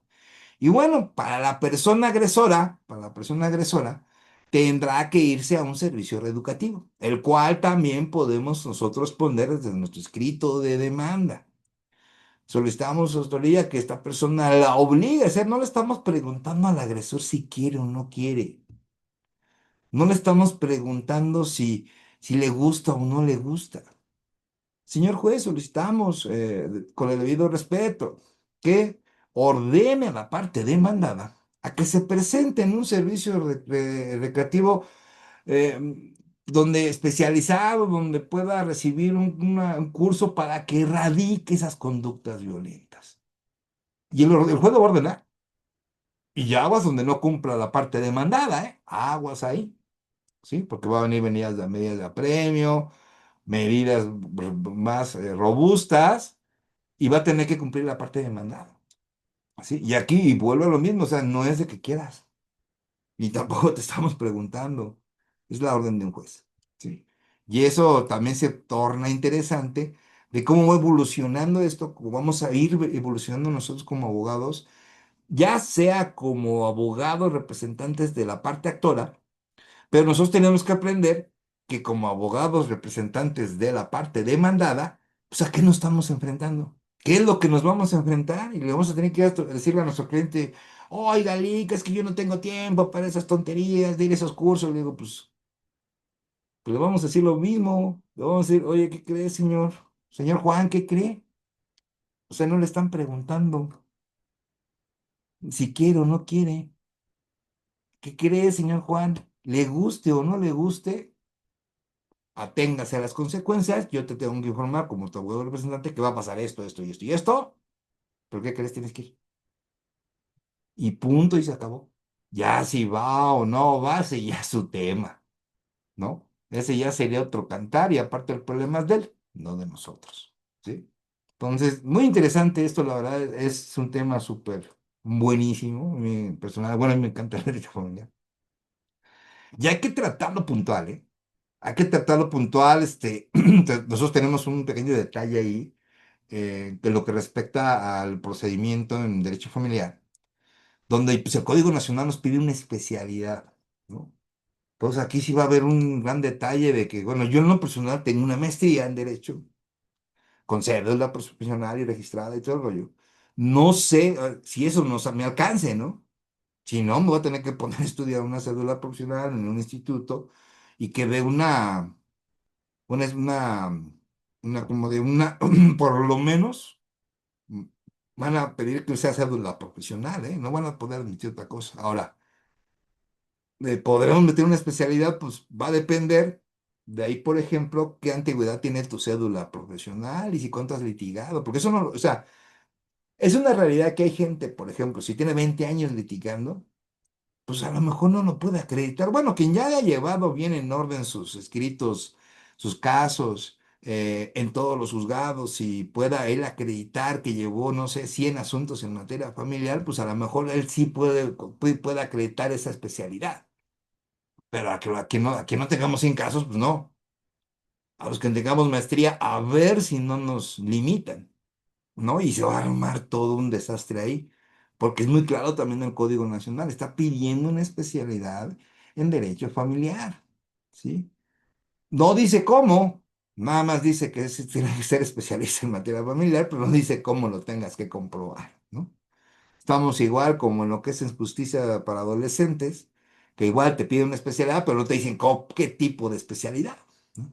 Y bueno, para la persona agresora, tendrá que irse a un servicio reeducativo, el cual también podemos nosotros poner desde nuestro escrito de demanda. Solicitamos a autoría que esta persona la obligue a hacer, no le estamos preguntando al agresor si quiere o no quiere, no le estamos preguntando si le gusta o no le gusta. Señor juez, solicitamos, con el debido respeto, que ordene a la parte demandada a que se presente en un servicio recreativo, donde especializado, donde pueda recibir un curso para que erradique esas conductas violentas. Y el juez lo va a ordenar. Y ya aguas donde no cumpla la parte demandada, ¿eh? Aguas ahí, ¿sí? Porque va a venir medidas de apremio, medidas más robustas y va a tener que cumplir la parte demandada. ¿Sí? Y aquí y vuelvo a lo mismo, o sea, no es de que quieras, y tampoco te estamos preguntando, es la orden de un juez. ¿Sí? Y eso también se torna interesante de cómo va evolucionando esto, cómo vamos a ir evolucionando nosotros como abogados, ya sea como abogados representantes de la parte actora, pero nosotros tenemos que aprender que como abogados representantes de la parte demandada, pues ¿a qué nos estamos enfrentando? ¿Qué es lo que nos vamos a enfrentar? Y le vamos a tener que decirle a nuestro cliente, oiga, Lica, es que yo no tengo tiempo para esas tonterías de ir a esos cursos. Le digo, pues le vamos a decir lo mismo. Le vamos a decir, oye, ¿qué cree, señor? Señor Juan, ¿qué cree? O sea, no le están preguntando si quiere o no quiere. ¿Qué cree, señor Juan? ¿Le guste o no le guste? Aténgase a las consecuencias, yo te tengo que informar como tu abogado representante que va a pasar esto, esto y esto y esto, pero ¿qué crees? Tienes que ir. Y punto, y se acabó. Ya si va o no va, ese ya es su tema, ¿no? Ese ya sería otro cantar y aparte el problema es de él, no de nosotros, ¿sí? Entonces, muy interesante esto, la verdad, es un tema súper buenísimo, mi personal, bueno, a mí me encanta el derecho familiar. Y hay que tratarlo puntual, ¿eh? Hay que tratarlo puntual, nosotros tenemos un pequeño detalle ahí, de lo que respecta al procedimiento en derecho familiar, donde pues, el Código Nacional nos pide una especialidad, ¿no? Entonces aquí sí va a haber un gran detalle de que, bueno, yo en lo personal tengo una maestría en derecho, con cédula profesional y registrada y todo el rollo. No sé, si eso me alcance, ¿no? Si no, me voy a tener que poner a estudiar una cédula profesional en un instituto y que dé una como de una, por lo menos, mm, van a pedir que sea cédula profesional, ¿eh? No van a poder admitir otra cosa. Ahora, podremos meter una especialidad, pues va a depender de ahí, por ejemplo, qué antigüedad tiene tu cédula profesional y si cuánto has litigado, porque eso no, o sea, es una realidad que hay gente, por ejemplo, si tiene 20 años litigando, pues a lo mejor no lo puede acreditar. Bueno, quien ya haya llevado bien en orden sus escritos, sus casos, en todos los juzgados y pueda él acreditar que llevó, no sé, 100 asuntos en materia familiar, pues a lo mejor él sí puede acreditar esa especialidad. Pero a que no tengamos 100 casos, pues no. A los que tengamos maestría, a ver si no nos limitan, ¿no? Y se va a armar todo un desastre ahí. porque es muy claro también el Código Nacional, está pidiendo una especialidad en derecho familiar, ¿sí? No dice cómo, nada más dice que tiene que ser especialista en materia familiar, pero no dice cómo lo tengas que comprobar, ¿no? Estamos igual como en lo que es en justicia para adolescentes, que igual te piden una especialidad, pero no te dicen qué tipo de especialidad, ¿no?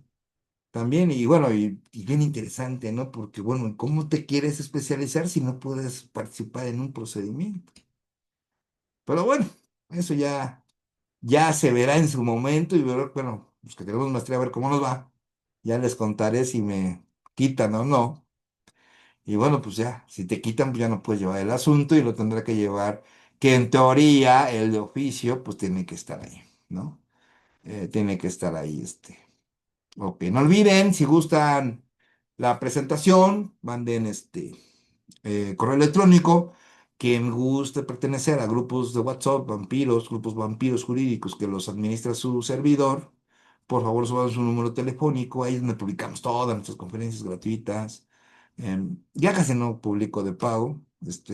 También, y bueno, y bien interesante, ¿no? Porque, bueno, ¿cómo te quieres especializar si no puedes participar en un procedimiento? Pero bueno, eso ya se verá en su momento y bueno, los que tenemos maestría a ver cómo nos va. Ya les contaré si me quitan o no. Y bueno, pues ya, si te quitan, pues ya no puedes llevar el asunto y lo tendrá que llevar, que en teoría el de oficio, pues tiene que estar ahí, ¿no? Tiene que estar ahí, Ok, no olviden, si gustan la presentación, manden correo electrónico. Quien guste pertenecer a grupos de WhatsApp, grupos vampiros jurídicos que los administra su servidor, por favor suban su número telefónico, ahí es donde publicamos todas nuestras conferencias gratuitas. Ya casi no publico de pago,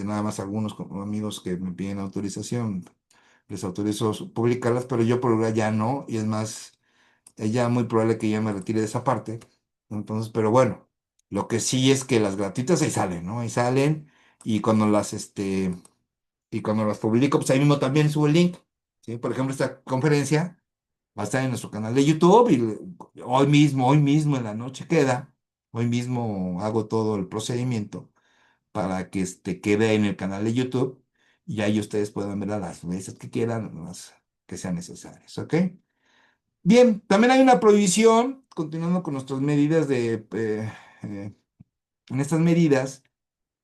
nada más algunos amigos que me piden autorización, les autorizo publicarlas, pero yo por ahora ya no, y es más, es ya muy probable que ya me retire de esa parte. Entonces, pero bueno, lo que sí es que las gratuitas ahí salen, ¿no? Ahí salen y cuando las publico, pues ahí mismo también subo el link, ¿sí? Por ejemplo, esta conferencia va a estar en nuestro canal de YouTube y hoy mismo en la noche queda, hoy mismo hago todo el procedimiento para que quede en el canal de YouTube y ahí ustedes puedan verla las veces que quieran, las que sean necesarias, ¿ok? Bien, también hay una prohibición, continuando con nuestras medidas eh, en estas medidas,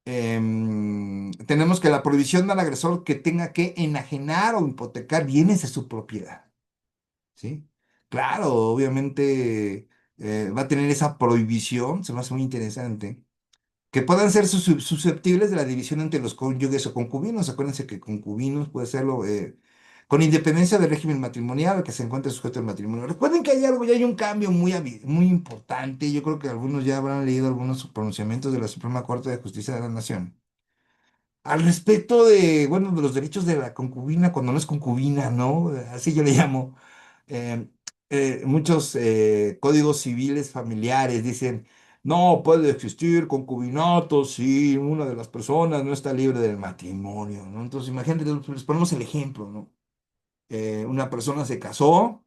tenemos que la prohibición del agresor que tenga que enajenar o hipotecar bienes de su propiedad, ¿sí? Claro, obviamente va a tener esa prohibición, se me hace muy interesante que puedan ser susceptibles de la división entre los cónyuges o concubinos. Acuérdense que concubinos puede serlo con independencia del régimen matrimonial al que se encuentre sujeto al matrimonio. Recuerden que hay algo, ya hay un cambio muy importante. Yo creo que algunos ya habrán leído algunos pronunciamientos de la Suprema Corte de Justicia de la Nación al respecto bueno, de los derechos de la concubina cuando no es concubina, ¿no? Así yo le llamo. Eh, muchos códigos civiles familiares dicen, no puede existir concubinato si una de las personas no está libre del matrimonio, ¿no? Entonces, imagínate, les ponemos el ejemplo, ¿no? Una persona se casó,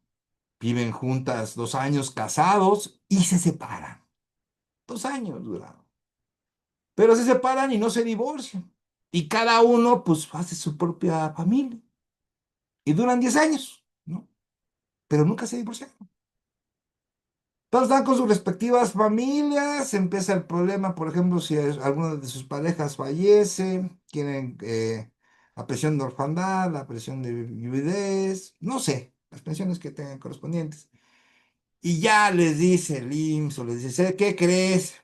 viven juntas 2 años casados y se separan. 2 años duraron. Pero se separan y no se divorcian. Y cada uno, pues, hace su propia familia. Y duran 10 años, ¿no? Pero nunca se divorciaron. Todos están con sus respectivas familias, empieza el problema, por ejemplo, si alguna de sus parejas fallece, tienen la pensión de orfandad, la pensión de viudez, no sé, las pensiones que tengan correspondientes. Y ya les dice el IMSS o les dice, ¿qué crees?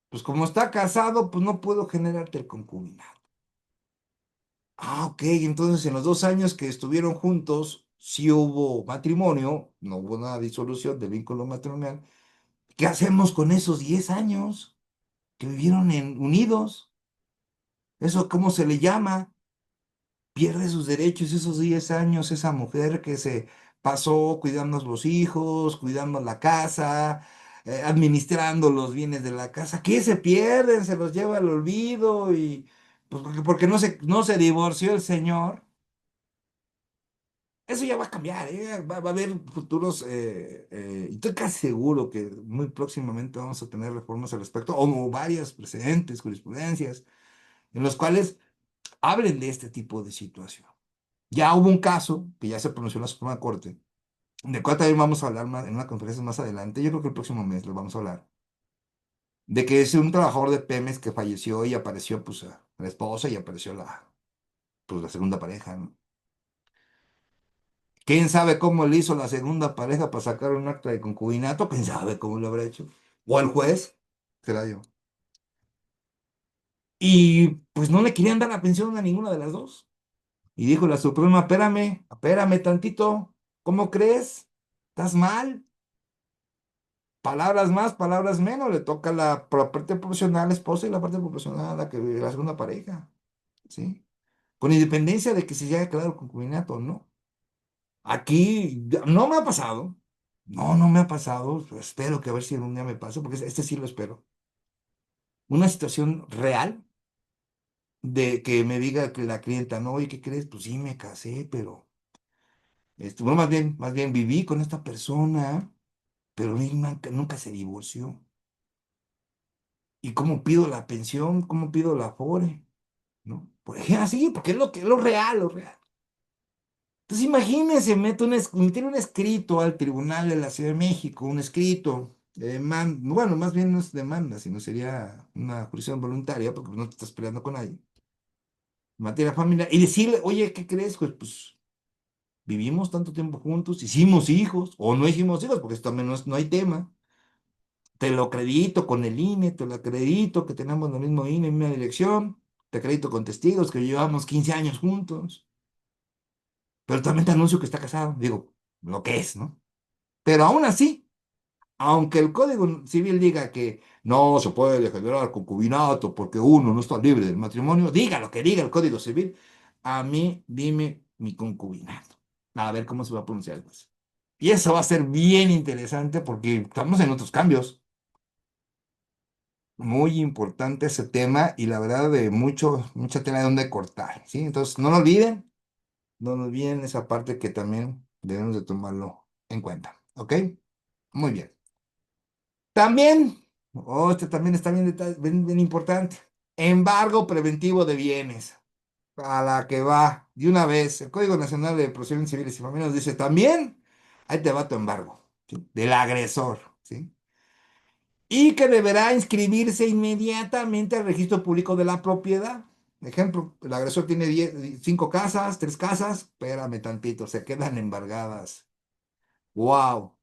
Pues como está casado, pues no puedo generarte el concubinato. Ah, ok, entonces en los 2 años que estuvieron juntos, sí hubo matrimonio, no hubo una disolución del vínculo matrimonial. ¿Qué hacemos con esos 10 años que vivieron unidos? ¿Eso cómo se le llama? Pierde sus derechos esos 10 años, esa mujer que se pasó cuidando a los hijos, cuidando la casa, administrando los bienes de la casa. ¿Qué se pierden? Se los lleva al olvido y pues porque no se divorció el señor. Eso ya va a cambiar, ¿eh? Va a haber futuros, y estoy casi seguro que muy próximamente vamos a tener reformas al respecto, o varias precedentes, jurisprudencias, en los cuales hablen de este tipo de situación. Ya hubo un caso que ya se pronunció en la Suprema Corte, de cual también vamos a hablar más, en una conferencia más adelante, yo creo que el próximo mes lo vamos a hablar, de que es un trabajador de Pemex que falleció y apareció pues la esposa y apareció pues, la segunda pareja, ¿no? ¿Quién sabe cómo le hizo la segunda pareja para sacar un acta de concubinato? ¿Quién sabe cómo lo habrá hecho? O el juez, será yo. Y pues no le querían dar la pensión a ninguna de las dos. Y dijo la Suprema, espérame tantito, ¿cómo crees? ¿Estás mal? Palabras más, palabras menos, le toca la parte proporcional a la esposa y la parte proporcional a la segunda pareja. ¿sí? Con independencia de que se haya declarado concubinato o no. Aquí no me ha pasado, no me ha pasado, espero que a ver si algún día me pase, porque este sí lo espero. Una situación real de que me diga que la clienta, no, oye, ¿qué crees? Pues sí, me casé, pero, bueno, más bien viví con esta persona, pero nunca se divorció. ¿Y cómo pido la pensión? ¿Cómo pido la afore? ¿No? Por ejemplo, así, porque es lo real, lo real. Entonces imagínense, meter un escrito al Tribunal de la Ciudad de México, un escrito de demanda, bueno, más bien no es demanda, sino sería una jurisdicción voluntaria, porque no te estás peleando con nadie, en materia familiar, y decirle, oye, ¿qué crees? Pues vivimos tanto tiempo juntos, hicimos hijos, o no hicimos hijos, porque esto también no hay tema. Te lo acredito con el INE, te lo acredito que tenemos el mismo INE, misma dirección, te acredito con testigos que llevamos 15 años juntos, pero también te anuncio que está casado, digo, lo que es, ¿no? Pero aún así, aunque el Código Civil diga que no se puede generar concubinato porque uno no está libre del matrimonio, diga lo que diga el Código Civil, a mí dime mi concubinato. A ver cómo se va a pronunciar el juez. Y eso va a ser bien interesante porque estamos en otros cambios. Muy importante ese tema y la verdad de mucha tela de donde cortar, ¿sí? Entonces, no nos olviden esa parte que también debemos de tomarlo en cuenta, ¿ok? Muy bien. También, este también está bien importante. Embargo preventivo de bienes. A la que va, de una vez, el Código Nacional de Procedimientos Civiles y Familiares dice también, ahí te va tu embargo, ¿sí? Del agresor, ¿sí? Y que deberá inscribirse inmediatamente al registro público de la propiedad. Ejemplo, el agresor tiene 5 casas, 3 casas, espérame tantito, se quedan embargadas. ¡Wow!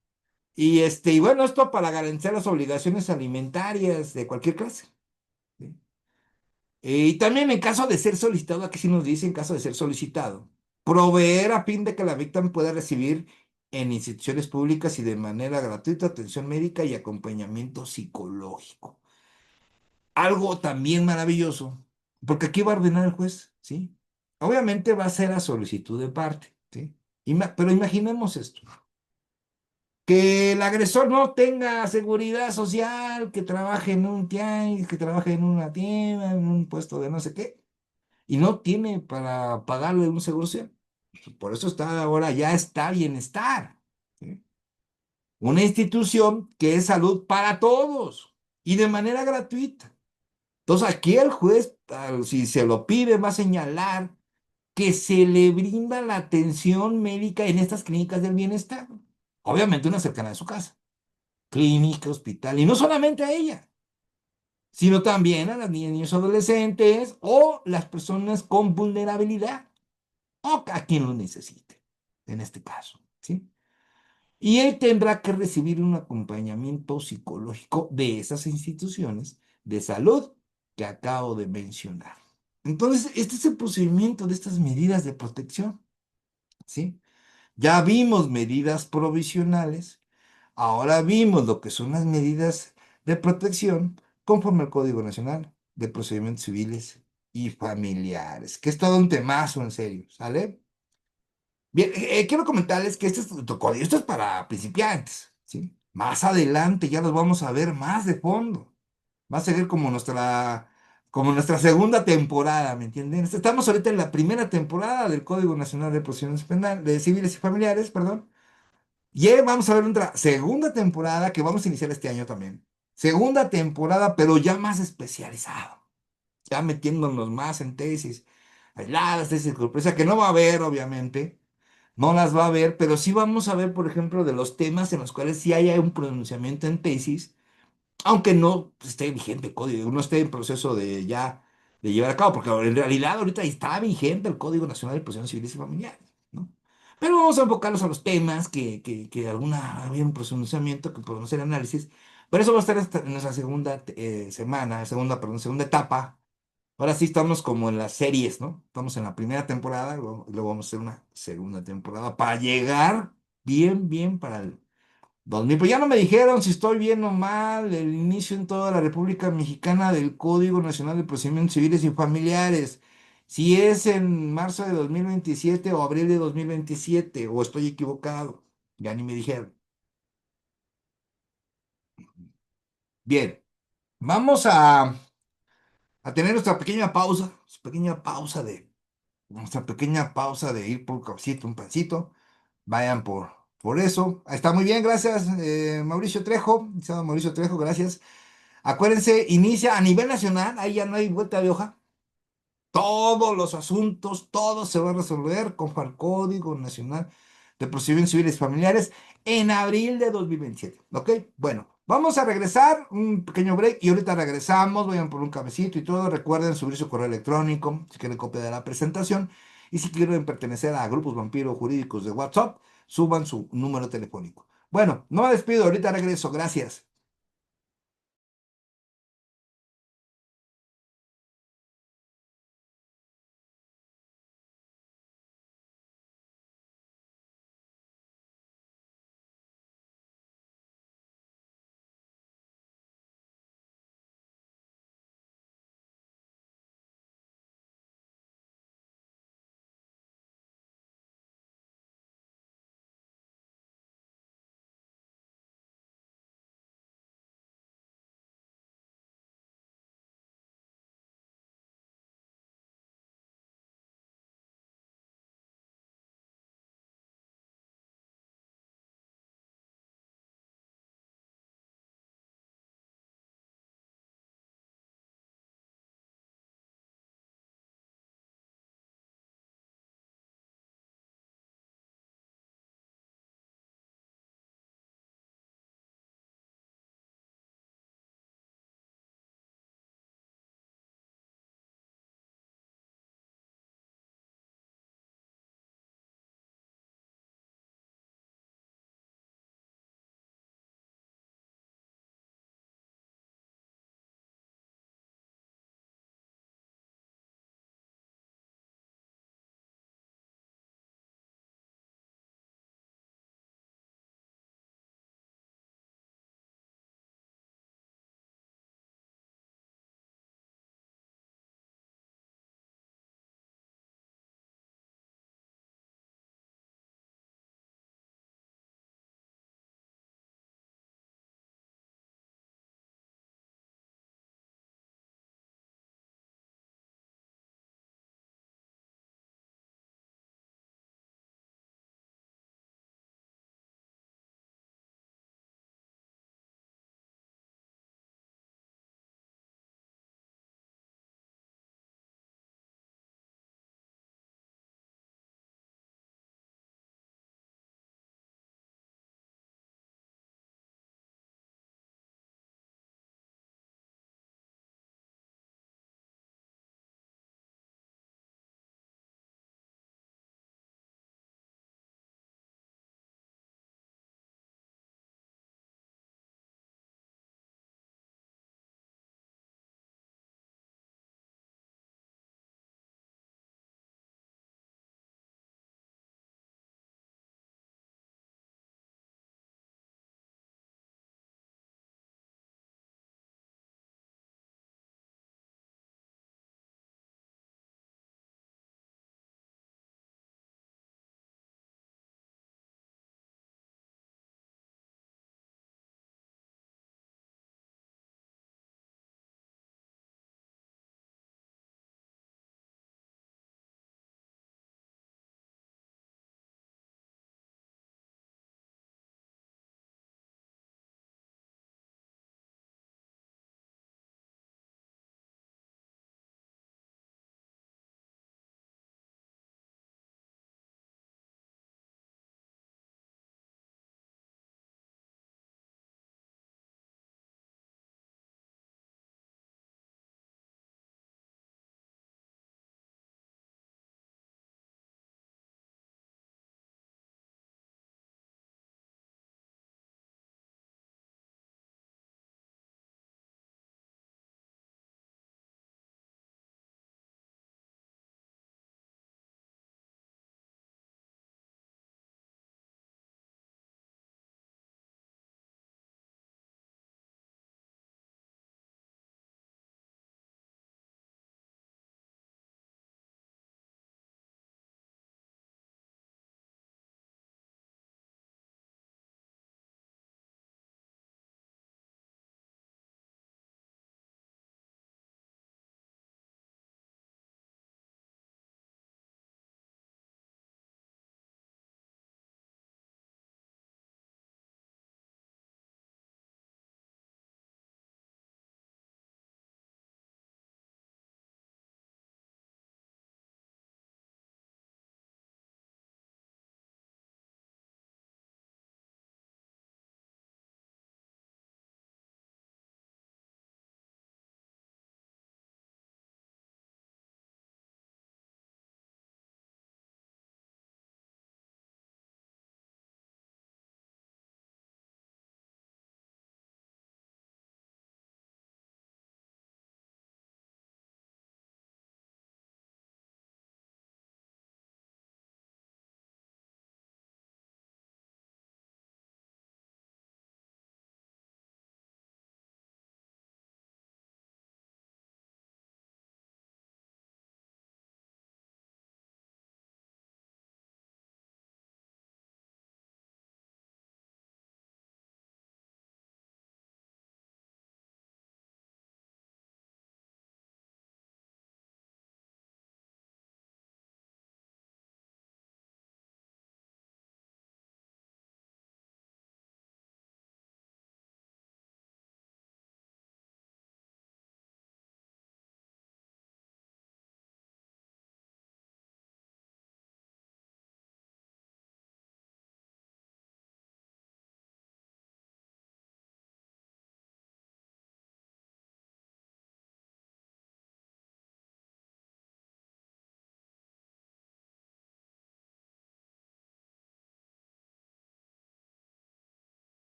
Y bueno, esto para garantizar las obligaciones alimentarias de cualquier clase. ¿Sí? Y también en caso de ser solicitado, aquí sí nos dice en caso de ser solicitado, proveer a fin de que la víctima pueda recibir en instituciones públicas y de manera gratuita atención médica y acompañamiento psicológico. Algo también maravilloso, porque aquí va a ordenar el juez, ¿sí? Obviamente va a ser a solicitud de parte, ¿sí? Pero imaginemos esto. Que el agresor no tenga seguridad social, que trabaje en un tianguis, que trabaje en una tienda, en un puesto de no sé qué, y no tiene para pagarle un seguro social. Por eso está ahora, ya está bienestar, ¿sí? Una institución que es salud para todos y de manera gratuita. Entonces aquí el juez, si se lo pide, va a señalar que se le brinda la atención médica en estas clínicas del bienestar. Obviamente una cercana de su casa. Clínica, hospital, y no solamente a ella, sino también a las niñas, niños adolescentes o las personas con vulnerabilidad o a quien lo necesite, en este caso, ¿sí? Y él tendrá que recibir un acompañamiento psicológico de esas instituciones de salud que acabo de mencionar. Entonces, este es el procedimiento de estas medidas de protección, ¿sí? Ya vimos medidas provisionales. Ahora vimos lo que son las medidas de protección conforme al Código Nacional de Procedimientos Civiles y Familiares, que es todo un temazo en serio, ¿sale? Bien, quiero comentarles que este es otro código, esto es para principiantes, ¿sí? Más adelante ya los vamos a ver más de fondo. Va a seguir como nuestra segunda temporada, ¿me entienden? Estamos ahorita en la primera temporada del Código Nacional de Procedimientos Penales, de Civiles y Familiares, perdón. Y ahí vamos a ver otra segunda temporada que vamos a iniciar este año también. Segunda temporada, pero ya más especializado. Ya metiéndonos más en tesis aisladas, tesis de sorpresa, que no va a haber, obviamente. No las va a haber, pero sí vamos a ver, por ejemplo, de los temas en los cuales sí haya un pronunciamiento en tesis, aunque no esté vigente el código, no esté en proceso de llevar a cabo, porque en realidad ahorita está vigente el Código Nacional de Procedimientos Civiles y Familiares, ¿no? Pero vamos a enfocarnos a los temas que alguna había un pronunciamiento que podemos hacer análisis. Por eso va a estar en nuestra segunda segunda etapa. Ahora sí estamos como en las series, ¿no? Estamos en la primera temporada, luego vamos a hacer una segunda temporada para llegar bien para el 2000. Pues ya no me dijeron si estoy bien o mal el inicio en toda la República Mexicana del Código Nacional de Procedimientos Civiles y Familiares. Si es en marzo de 2027 o abril de 2027 o estoy equivocado, ya ni me dijeron. Bien, vamos a tener nuestra pequeña pausa de ir por un cafecito, un pancito. Vayan por eso. Está muy bien, gracias, Mauricio Trejo, licenciado Mauricio Trejo, gracias. Acuérdense, inicia a nivel nacional, ahí ya no hay vuelta de hoja. Todos los asuntos, todo se va a resolver con el Código Nacional de Procedimientos Civiles y Familiares en abril de 2027. ¿Ok? Bueno, vamos a regresar, un pequeño break y ahorita regresamos. Vayan por un cafecito y todo. Recuerden subir su correo electrónico si quieren copia de la presentación y si quieren pertenecer a grupos vampiros jurídicos de WhatsApp, suban su número telefónico. Bueno, no me despido, ahorita regreso. Gracias.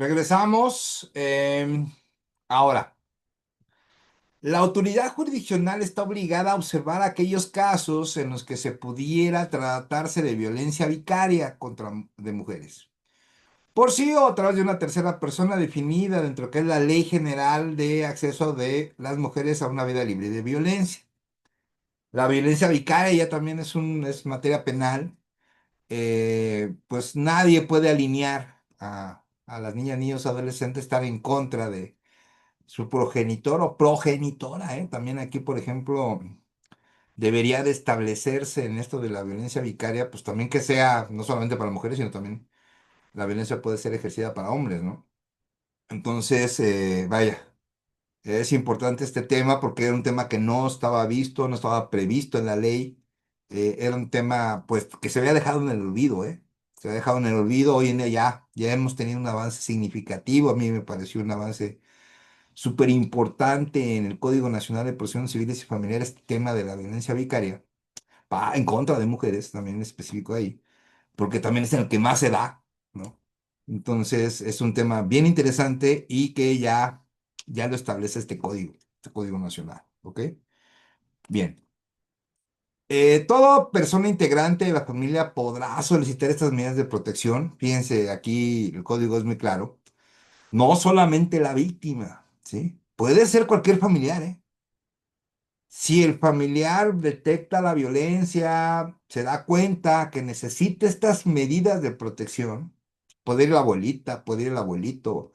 Regresamos. Ahora, la autoridad jurisdiccional está obligada a observar aquellos casos en los que se pudiera tratarse de violencia vicaria de mujeres. Por sí o a través de una tercera persona definida dentro de lo que es la Ley General de Acceso de las Mujeres a una Vida Libre de Violencia. La violencia vicaria ya también es materia penal. Pues nadie puede alinear a las niñas, niños, adolescentes, estar en contra de su progenitor o progenitora, ¿eh? También aquí, por ejemplo, debería de establecerse en esto de la violencia vicaria, pues también que sea no solamente para mujeres, sino también la violencia puede ser ejercida para hombres, ¿no? Entonces, vaya, es importante este tema porque era un tema que no estaba visto, no estaba previsto en la ley. Era un tema, pues, que se había dejado en el olvido, ¿eh? Se había dejado en el olvido. Hoy en día ya hemos tenido un avance significativo. A mí me pareció un avance súper importante en el Código Nacional de Procedimientos Civiles y Familiares, este tema de la violencia vicaria, en contra de mujeres, también en específico ahí, porque también es en el que más se da, ¿no? Entonces, es un tema bien interesante y que ya lo establece este código nacional, ¿ok? Bien. Toda persona integrante de la familia podrá solicitar estas medidas de protección. Fíjense, aquí el código es muy claro. No solamente la víctima, ¿sí? Puede ser cualquier familiar, ¿eh? Si el familiar detecta la violencia, se da cuenta que necesita estas medidas de protección, puede ir la abuelita, puede ir el abuelito,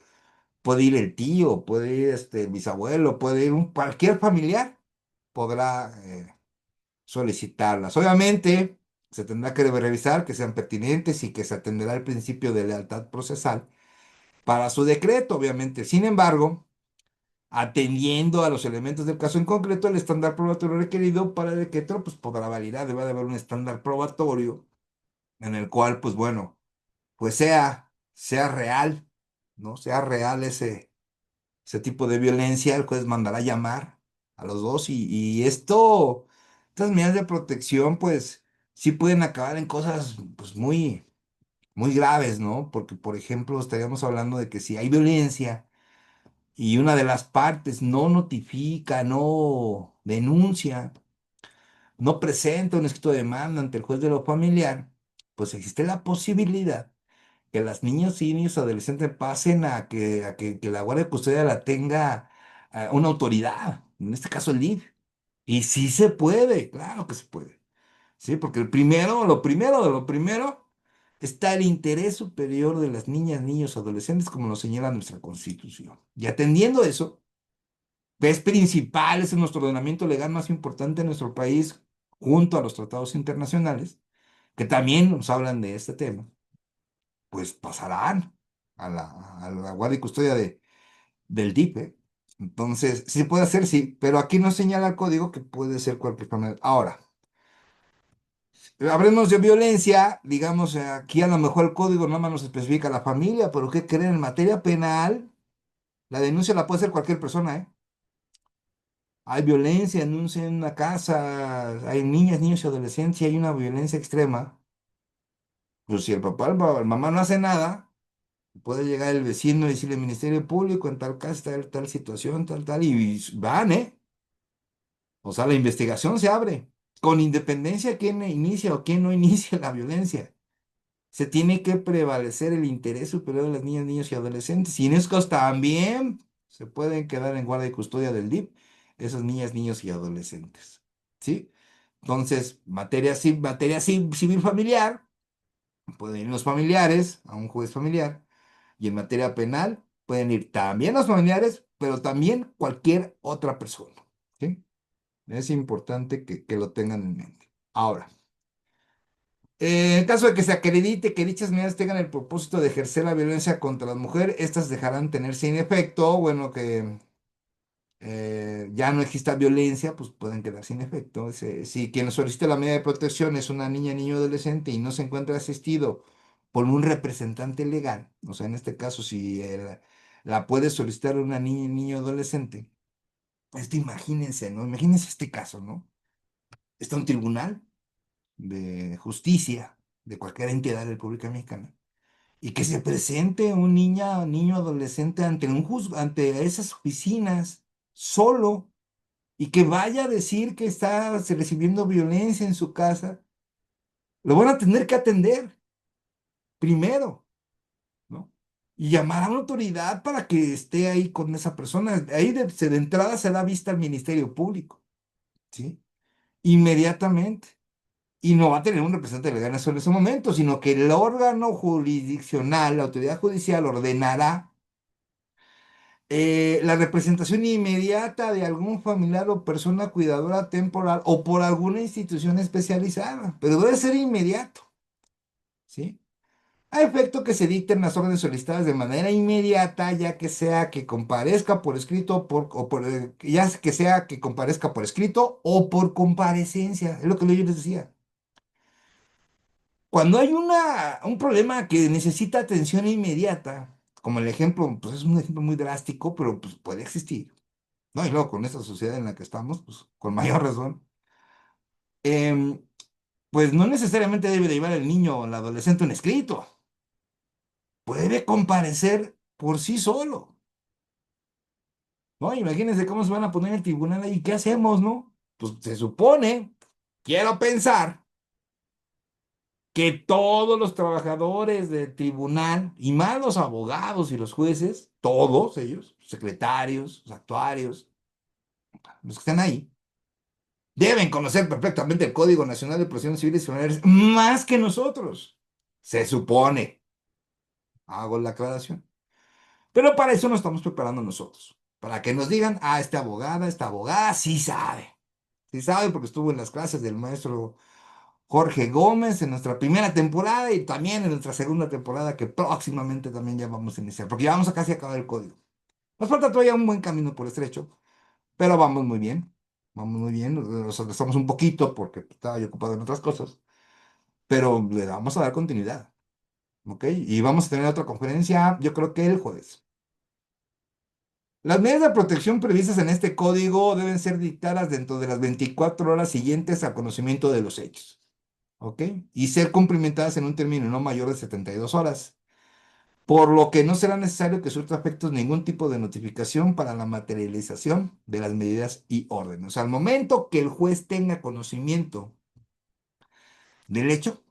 puede ir el tío, puede ir el bisabuelo, puede ir cualquier familiar, podrá solicitarlas. Obviamente, se tendrá que revisar que sean pertinentes y que se atenderá el principio de lealtad procesal para su decreto, obviamente. Sin embargo, atendiendo a los elementos del caso en concreto, el estándar probatorio requerido para el decreto, pues podrá validar, debe de haber un estándar probatorio en el cual, pues bueno, pues sea real, ¿no? Sea real ese tipo de violencia, el juez mandará llamar a los dos y estas medidas de protección, pues sí pueden acabar en cosas, pues muy graves, ¿no? Porque, por ejemplo, estaríamos hablando de que si hay violencia, y una de las partes no notifica, no denuncia, no presenta un escrito de demanda ante el juez de lo familiar, pues existe la posibilidad que las niñas y niños adolescentes pasen que la guardia de custodia la tenga una autoridad, en este caso el DIF. Y sí se puede, claro que se puede. Sí, porque lo primero de lo primero está el interés superior de las niñas, niños, adolescentes, como lo señala nuestra Constitución. Y atendiendo eso, es principal, es nuestro ordenamiento legal más importante en nuestro país, junto a los tratados internacionales, que también nos hablan de este tema, pues pasarán a la guardia y custodia del DIPE. Entonces, sí puede hacer, sí, pero aquí nos señala el código que puede ser cualquier familia. Ahora, hablemos de violencia, digamos, aquí a lo mejor el código nada más nos especifica la familia, pero ¿qué creen? En materia penal, la denuncia la puede hacer cualquier persona, ¿eh? Hay violencia en una casa, hay niñas, niños y adolescentes, y hay una violencia extrema. Pues si el papá, la mamá no hace nada, puede llegar el vecino y decirle al Ministerio Público en tal caso, tal situación, tal, y van, ¿eh? O sea, la investigación se abre, con independencia de quién inicia o quién no inicia la violencia. Se tiene que prevalecer el interés superior de las niñas, niños y adolescentes. Y en esos casos también se pueden quedar en guardia y custodia del DIP, esas niñas, niños y adolescentes. ¿Sí? Entonces, civil familiar, pueden ir los familiares a un juez familiar. Y en materia penal, pueden ir también los familiares, pero también cualquier otra persona. ¿Sí? Es importante que lo tengan en mente. Ahora. En caso de que se acredite que dichas medidas tengan el propósito de ejercer la violencia contra la mujer, estas dejarán tener sin efecto, bueno, que ya no exista violencia, pues pueden quedar sin efecto. Si quien solicite la medida de protección es una niña, niño, adolescente y no se encuentra asistido por un representante legal, o sea, en este caso, si la puede solicitar una niña, niño, adolescente, imagínense, ¿no? Imagínense este caso, ¿no? Está un tribunal de justicia de cualquier entidad de la República Mexicana y que se presente un niño adolescente ante ante esas oficinas solo y que vaya a decir que está recibiendo violencia en su casa, lo van a tener que atender primero, ¿no? Y llamar a una autoridad para que esté ahí con esa persona. Ahí de entrada se da vista al Ministerio Público, ¿sí? Inmediatamente. Y no va a tener un representante legal en ese momento, sino que el órgano jurisdiccional, la autoridad judicial, ordenará la representación inmediata de algún familiar o persona cuidadora temporal o por alguna institución especializada, pero debe ser inmediato, ¿sí? A efecto que se dicten las órdenes solicitadas de manera inmediata, ya que sea que comparezca por escrito ya que sea que comparezca por escrito o por comparecencia, es lo que yo les decía. Cuando hay un problema que necesita atención inmediata, como el ejemplo, pues es un ejemplo muy drástico, pero pues puede existir, ¿no? Y luego con esta sociedad en la que estamos, pues con mayor razón, em, pues no necesariamente debe de llevar el niño o el adolescente un escrito, puede comparecer por sí solo, ¿no? Imagínense cómo se van a poner en el tribunal ahí, ¿qué hacemos, no? Pues se supone, quiero pensar, que todos los trabajadores del tribunal, y más los abogados y los jueces, todos ellos, secretarios, los actuarios, los que están ahí, deben conocer perfectamente el Código Nacional de Procedimientos Civiles y Familiares más que nosotros. Se supone, hago la aclaración. Pero para eso nos estamos preparando nosotros. Para que nos digan, esta abogada sí sabe. Sí sabe porque estuvo en las clases del maestro Jorge Gómez en nuestra primera temporada y también en nuestra segunda temporada que próximamente también ya vamos a iniciar, porque ya vamos a casi acabar el código. Nos falta todavía un buen camino por estrecho, pero vamos muy bien. Vamos muy bien, nos atrasamos un poquito porque estaba yo ocupado en otras cosas, pero le vamos a dar continuidad, ¿ok? Y vamos a tener otra conferencia, yo creo que el jueves. Las medidas de protección previstas en este código deben ser dictadas dentro de las 24 horas siguientes al conocimiento de los hechos. ¿Ok? Y ser cumplimentadas en un término no mayor de 72 horas, por lo que no será necesario que surta efectos ningún tipo de notificación para la materialización de las medidas y órdenes. O sea, al momento que el juez tenga conocimiento del hecho,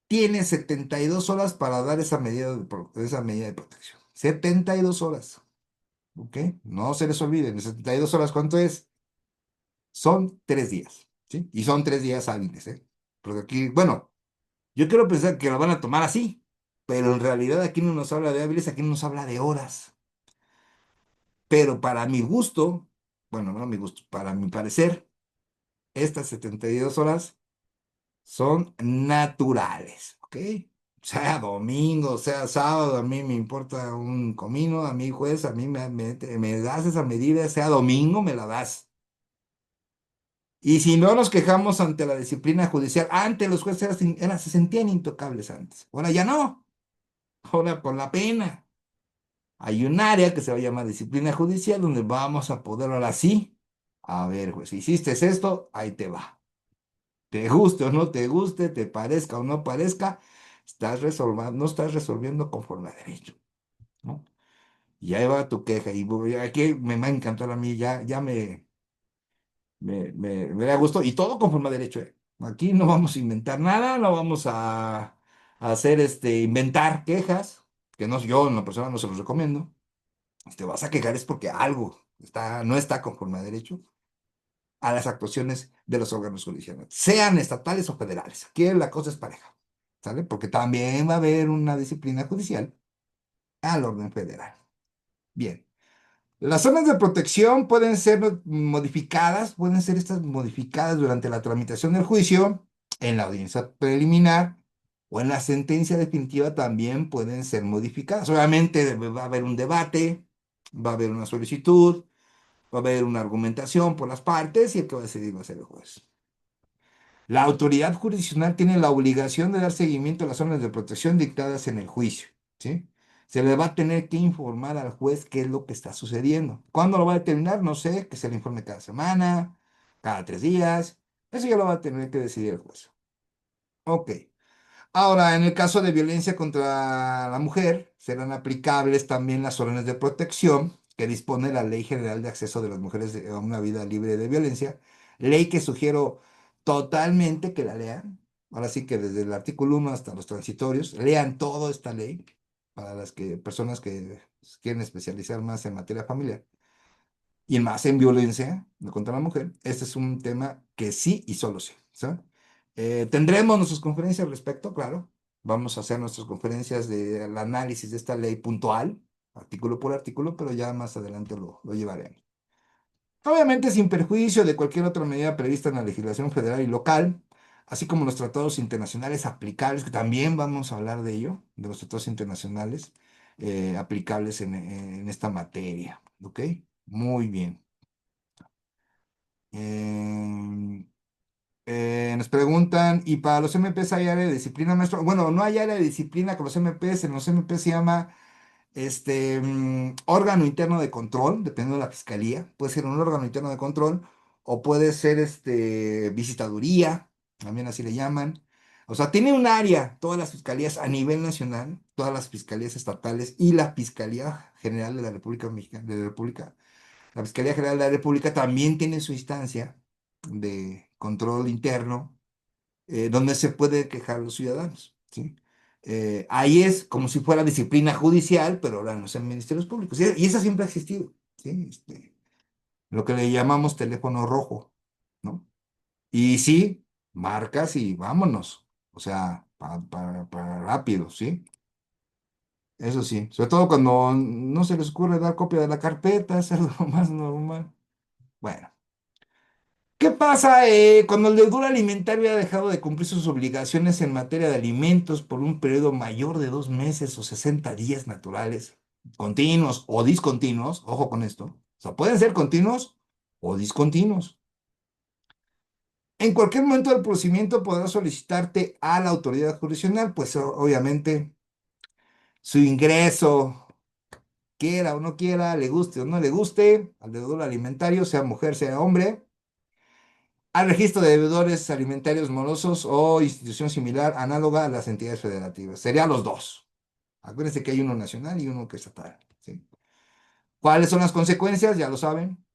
tiene 72 horas para dar esa medida de protección. 72 horas, ¿ok? No se les olviden, 72 horas, ¿cuánto es? Son 3 días, ¿sí? Y son 3 días hábiles, ¿eh? Porque aquí, bueno, yo quiero pensar que lo van a tomar así, pero en realidad aquí no nos habla de hábiles, aquí nos habla de horas. Pero para mi gusto, bueno, no mi gusto, para mi parecer, estas 72 horas son naturales, ¿ok? Sea domingo, sea sábado, a mí me importa un comino, a mí juez, a mí me das esa medida, sea domingo, me la das. Y si no nos quejamos ante la disciplina judicial, antes los jueces se sentían intocables antes. Ahora ya no, ahora con la pena. Hay un área que se va a llamar disciplina judicial donde vamos a poder ahora sí, a ver, pues, si hiciste esto, ahí te va. Te guste o no te guste, te parezca o no parezca, no estás resolviendo conforme a derecho, ¿no? Y ahí va tu queja. Aquí me va a encantar a mí, ya me da gusto. Y todo conforme a derecho, ¿eh? Aquí no vamos a inventar nada, no vamos a hacer inventar quejas, que no, yo en la persona no se los recomiendo. Si te vas a quejar es porque algo no está conforme a derecho a las actuaciones de los órganos judiciales, sean estatales o federales. Aquí la cosa es pareja, ¿sale? Porque también va a haber una disciplina judicial al orden federal. Bien. Las zonas de protección pueden ser modificadas, pueden ser estas modificadas durante la tramitación del juicio, en la audiencia preliminar o en la sentencia definitiva también pueden ser modificadas. Obviamente va a haber un debate, va a haber una solicitud, va a haber una argumentación por las partes y el que va a decidir va a ser el juez. La autoridad jurisdiccional tiene la obligación de dar seguimiento a las zonas de protección dictadas en el juicio, ¿sí? Se le va a tener que informar al juez qué es lo que está sucediendo. ¿Cuándo lo va a determinar? No sé, que se le informe cada semana, cada 3 días. Eso ya lo va a tener que decidir el juez. Ok. Ahora, en el caso de violencia contra la mujer, serán aplicables también las órdenes de protección que dispone la Ley General de Acceso de las Mujeres a una Vida Libre de Violencia, ley que sugiero totalmente que la lean. Ahora sí que desde el artículo 1 hasta los transitorios, lean toda esta ley para las que, personas que quieren especializar más en materia familiar y más en violencia contra la mujer. Este es un tema que sí y solo sí. ¿Sí? Tendremos nuestras conferencias al respecto, claro. Vamos a hacer nuestras conferencias del análisis de esta ley puntual, artículo por artículo, pero ya más adelante lo llevaremos. Obviamente sin perjuicio de cualquier otra medida prevista en la legislación federal y local, así como los tratados internacionales aplicables, que también vamos a hablar de ello, de los tratados internacionales aplicables en esta materia. ¿Ok? Muy bien. Eh, nos preguntan, ¿y para los MPs hay área de disciplina, maestro? Bueno, no hay área de disciplina con los MPs, en los MPs se llama órgano interno de control, dependiendo de la fiscalía, puede ser un órgano interno de control o puede ser visitaduría, también así le llaman. O sea, tiene un área, todas las fiscalías a nivel nacional, todas las fiscalías estatales y la Fiscalía General de la República Mexicana, de la República. La Fiscalía General de la República también tiene su instancia de control interno, donde se puede quejar a los ciudadanos, ¿sí? Ahí es como si fuera disciplina judicial, pero ahora no sean ministerios públicos. Y esa siempre ha existido, ¿sí? Lo que le llamamos teléfono rojo, ¿no? Y sí, marcas y vámonos. O sea, para rápido, ¿sí? Eso sí, sobre todo cuando no se les ocurre dar copia de la carpeta, es algo más normal. Bueno. ¿Qué pasa cuando el deudor alimentario ha dejado de cumplir sus obligaciones en materia de alimentos por un periodo mayor de 2 meses o 60 días naturales, continuos o discontinuos? Ojo con esto. O sea, pueden ser continuos o discontinuos. En cualquier momento del procedimiento podrá solicitarte a la autoridad jurisdiccional, pues obviamente su ingreso, quiera o no quiera, le guste o no le guste, al deudor alimentario, sea mujer, sea hombre al registro de deudores alimentarios morosos o institución similar análoga a las entidades federativas. Serían los dos. Acuérdense que hay uno nacional y uno que es estatal. ¿Sí? ¿Cuáles son las consecuencias? Ya lo saben.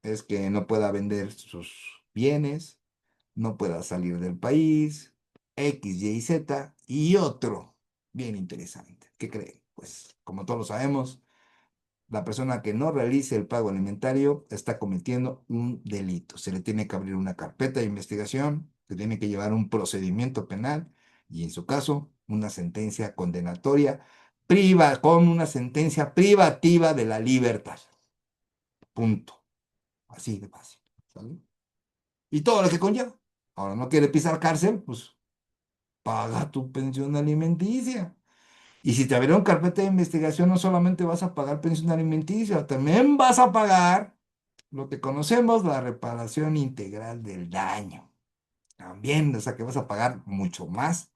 Es que no pueda vender sus bienes, no pueda salir del país, X, Y y Z. Y otro, bien interesante. ¿Qué creen? Pues, como todos lo sabemos, la persona que no realice el pago alimentario está cometiendo un delito. Se le tiene que abrir una carpeta de investigación, se tiene que llevar un procedimiento penal y en su caso una sentencia condenatoria con una sentencia privativa de la libertad. Punto. Así de fácil. ¿Sale? Y todo lo que conlleva. Ahora no quiere pisar cárcel, pues paga tu pensión alimenticia. Y si te abrieron carpeta de investigación, no solamente vas a pagar pensión alimenticia, también vas a pagar lo que conocemos, la reparación integral del daño. También, o sea que vas a pagar mucho más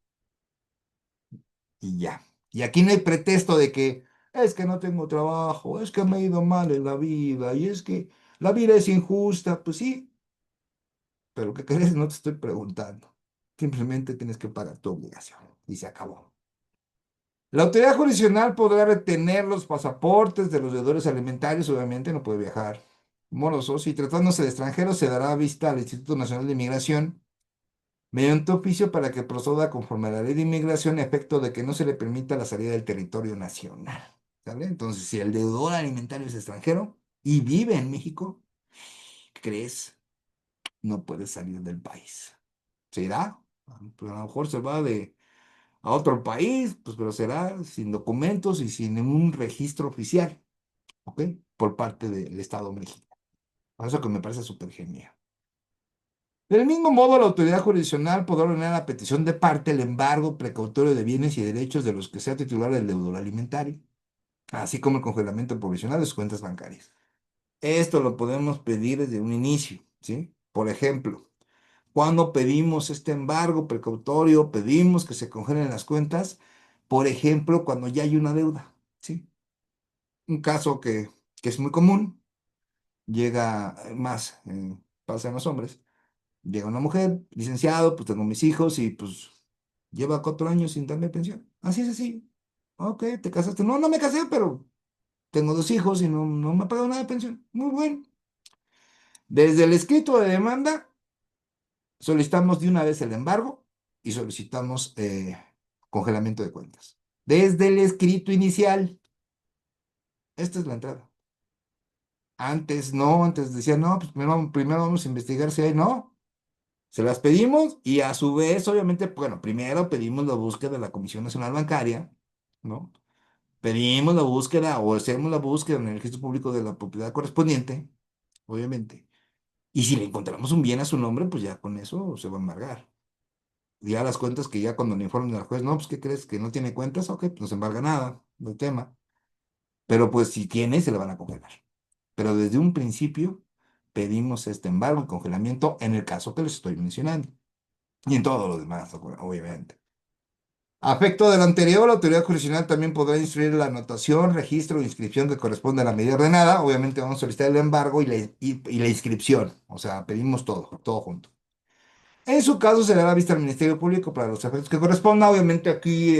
y ya. Y aquí no hay pretexto de que es que no tengo trabajo, es que me ha ido mal en la vida y es que la vida es injusta. Pues sí, pero ¿qué crees? No te estoy preguntando. Simplemente tienes que pagar tu obligación y se acabó. La autoridad jurisdiccional podrá retener los pasaportes de los deudores alimentarios, obviamente no puede viajar morosos, y tratándose de extranjeros se dará vista al Instituto Nacional de Inmigración mediante oficio para que proceda conforme a la ley de inmigración, a efecto de que no se le permita la salida del territorio nacional. ¿Sale? Entonces, si el deudor alimentario es extranjero y vive en México, ¿qué crees? No puede salir del país. ¿Será? Pues a lo mejor se va a otro país, pues pero será sin documentos y sin un registro oficial, ¿ok? Por parte del Estado mexicano. Por eso que me parece súper genial. Del mismo modo, la autoridad jurisdiccional podrá ordenar a petición de parte el embargo precautorio de bienes y derechos de los que sea titular el deudor alimentario, así como el congelamiento provisional de sus cuentas bancarias. Esto lo podemos pedir desde un inicio, ¿sí? Por ejemplo, cuando pedimos este embargo precautorio, pedimos que se congelen las cuentas, por ejemplo, cuando ya hay una deuda, ¿sí? Un caso que es muy común, llega más, pasa en los hombres, llega una mujer, licenciado, pues tengo mis hijos y pues Lleva 4 años sin darme pensión. Así es así. Ok, ¿te casaste? No, no me casé, pero tengo 2 hijos y no me ha pagado nada de pensión. Muy bien. Desde el escrito de demanda, solicitamos de una vez el embargo y solicitamos congelamiento de cuentas. Desde el escrito inicial, esta es la entrada. Antes no, antes decía, no, pues primero vamos a investigar si hay, no. Se las pedimos y a su vez, obviamente, bueno, primero pedimos la búsqueda de la Comisión Nacional Bancaria, ¿no? Pedimos la búsqueda o hacemos la búsqueda en el registro público de la propiedad correspondiente, obviamente. Y si le encontramos un bien a su nombre, pues ya con eso se va a embargar. Ya las cuentas que ya cuando le informen al juez, no, pues ¿qué crees? Que no tiene cuentas, ok, pues no se embarga nada del tema. Pero pues si tiene, se le van a congelar. Pero desde un principio pedimos este embargo y congelamiento en el caso que les estoy mencionando. Y en todo lo demás, obviamente. A efecto de lo anterior, la autoridad jurisdiccional también podrá instruir la anotación, registro o inscripción que corresponde a la medida ordenada. Obviamente vamos a solicitar el embargo y la inscripción. O sea, pedimos todo, todo junto. En su caso, se le dará vista al Ministerio Público para los efectos que corresponda. Obviamente aquí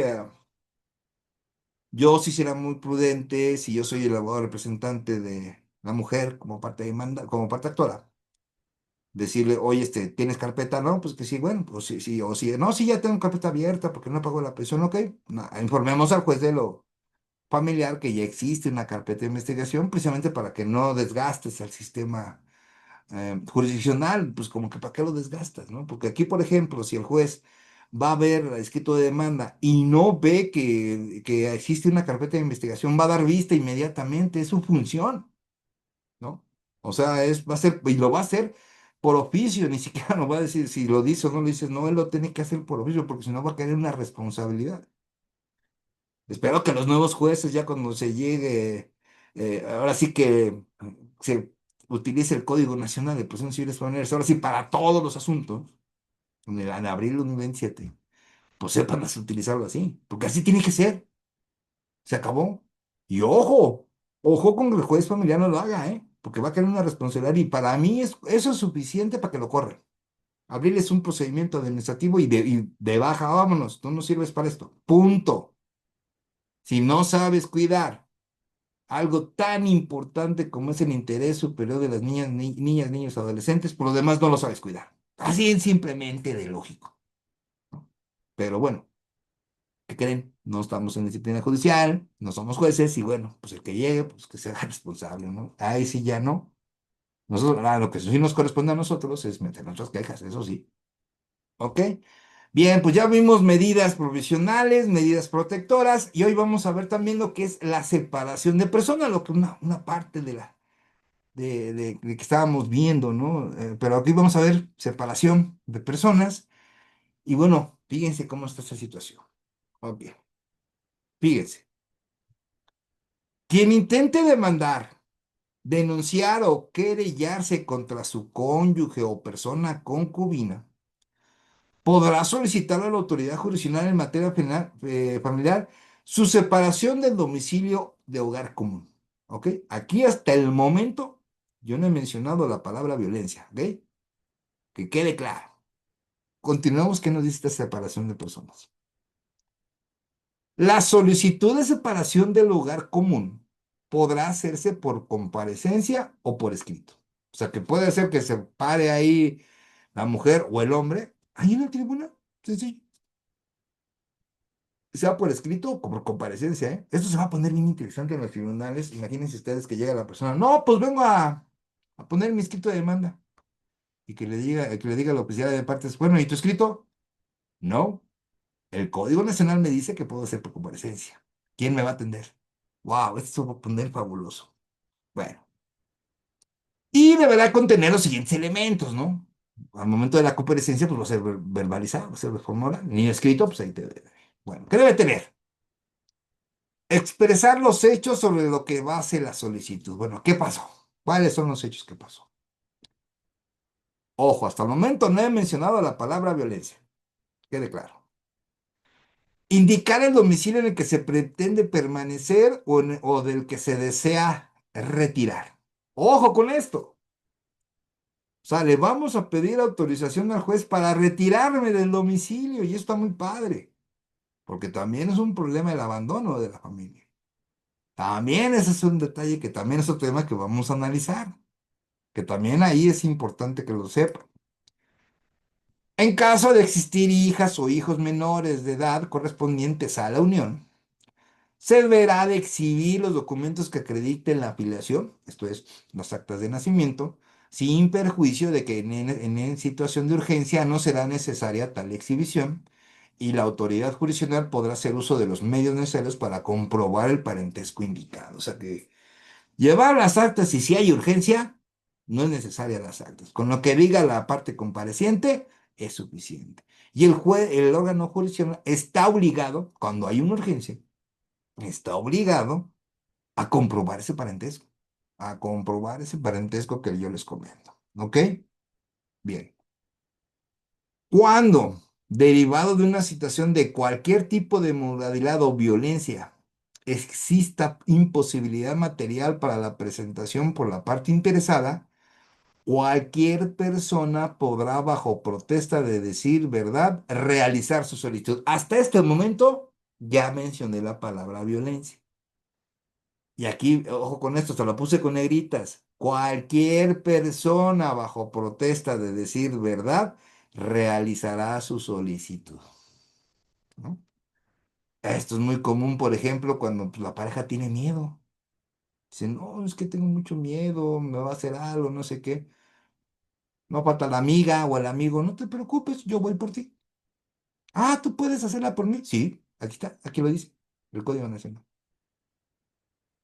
yo sí será muy prudente si yo soy el abogado representante de la mujer como parte demanda, como parte actora. Decirle, oye, ¿tienes carpeta? No, pues que sí, bueno, pues sí, sí, o sí, no, sí, ya tengo carpeta abierta porque no pagó la pensión, ok. No, informemos al juez de lo familiar que ya existe una carpeta de investigación precisamente para que no desgastes al sistema jurisdiccional, pues como que para qué lo desgastas, ¿no? Porque aquí, por ejemplo, si el juez va a ver el escrito de demanda y no ve que existe una carpeta de investigación, va a dar vista inmediatamente, es su función, ¿no? O sea, va a ser, y lo va a hacer por oficio, ni siquiera nos va a decir si lo dice o no lo dice, no, él lo tiene que hacer por oficio, porque si no va a caer una responsabilidad. Espero que los nuevos jueces, ya cuando se llegue, ahora sí que se utilice el Código Nacional de Procedimientos Civiles Familiares, ahora sí para todos los asuntos, en abril de 2027, pues sepan utilizarlo así, porque así tiene que ser, se acabó. Y ojo, ojo con que el juez familiar no lo haga, ¿eh? Porque va a caer una responsabilidad y para mí eso es suficiente para que lo corran. Abrirles un procedimiento administrativo y de baja, vámonos, tú no sirves para esto. Punto. Si no sabes cuidar algo tan importante como es el interés superior de las niñas, niñas, niños, adolescentes, por lo demás no lo sabes cuidar. Así es simplemente de lógico, ¿no? Pero bueno, ¿qué creen? No estamos en disciplina judicial, no somos jueces y bueno, pues el que llegue, pues que sea responsable, ¿no? Ahí sí ya no. Nosotros, lo que sí nos corresponde a nosotros es meter nuestras quejas, eso sí. ¿Ok? Bien, pues ya vimos medidas provisionales, medidas protectoras y hoy vamos a ver también lo que es la separación de personas, lo que una parte de que estábamos viendo, ¿no? Pero aquí vamos a ver separación de personas y bueno, fíjense cómo está esta situación. Ok, fíjense. Quien intente demandar, denunciar o querellarse contra su cónyuge o persona concubina, podrá solicitar a la autoridad jurisdiccional en materia familiar su separación del domicilio de hogar común. ¿Ok? Aquí hasta el momento yo no he mencionado la palabra violencia, ¿ok? Que quede claro. Continuamos, ¿qué nos dice esta separación de personas? La solicitud de separación del hogar común podrá hacerse por comparecencia o por escrito. O sea, que puede ser que se pare ahí la mujer o el hombre, ahí en el tribunal, sencillo. Sea por escrito o por comparecencia, ¿eh? Esto se va a poner bien interesante en los tribunales. Imagínense ustedes que llega la persona, no, pues vengo a poner mi escrito de demanda. Y que le diga a la oficial de partes, bueno, ¿y tu escrito? No. El Código Nacional me dice que puedo hacer por comparecencia. ¿Quién me va a atender? Wow, esto se va a poner fabuloso. Bueno, y deberá contener los siguientes elementos, ¿no? Al momento de la comparecencia, pues va a ser verbalizado, va a ser de forma oral. Ni escrito, pues ahí te. Bueno, ¿qué debe tener? Expresar los hechos sobre lo que va a ser la solicitud. Bueno, ¿qué pasó? ¿Cuáles son los hechos que pasó? Ojo, hasta el momento no he mencionado la palabra violencia. Quede claro. Indicar el domicilio en el que se pretende permanecer o del que se desea retirar. Ojo con esto. O sea, le vamos a pedir autorización al juez para retirarme del domicilio y eso está muy padre, porque también es un problema el abandono de la familia. También ese es un detalle que también es otro tema que vamos a analizar, que también ahí es importante que lo sepan. En caso de existir hijas o hijos menores de edad correspondientes a la unión, se deberá de exhibir los documentos que acrediten la afiliación, esto es, las actas de nacimiento, sin perjuicio de que en situación de urgencia no será necesaria tal exhibición y la autoridad jurisdiccional podrá hacer uso de los medios necesarios para comprobar el parentesco indicado. O sea que llevar las actas y si hay urgencia, no es necesaria las actas. Con lo que diga la parte compareciente es suficiente. Y el juez, el órgano jurisdiccional está obligado, cuando hay una urgencia, está obligado a comprobar ese parentesco, a comprobar ese parentesco que yo les comento. ¿Ok? Bien. Cuando, derivado de una situación de cualquier tipo de modalidad o violencia, exista imposibilidad material para la presentación por la parte interesada, cualquier persona podrá, bajo protesta de decir verdad, realizar su solicitud. Hasta este momento ya mencioné la palabra violencia. Y aquí, ojo con esto, se lo puse con negritas. Cualquier persona bajo protesta de decir verdad realizará su solicitud, ¿no? Esto es muy común, por ejemplo, cuando pues, la pareja tiene miedo. Dice, no, es que tengo mucho miedo, me va a hacer algo, no sé qué. No falta la amiga o el amigo, no te preocupes, yo voy por ti. Ah, ¿tú puedes hacerla por mí? Sí, aquí está, aquí lo dice, el Código Nacional.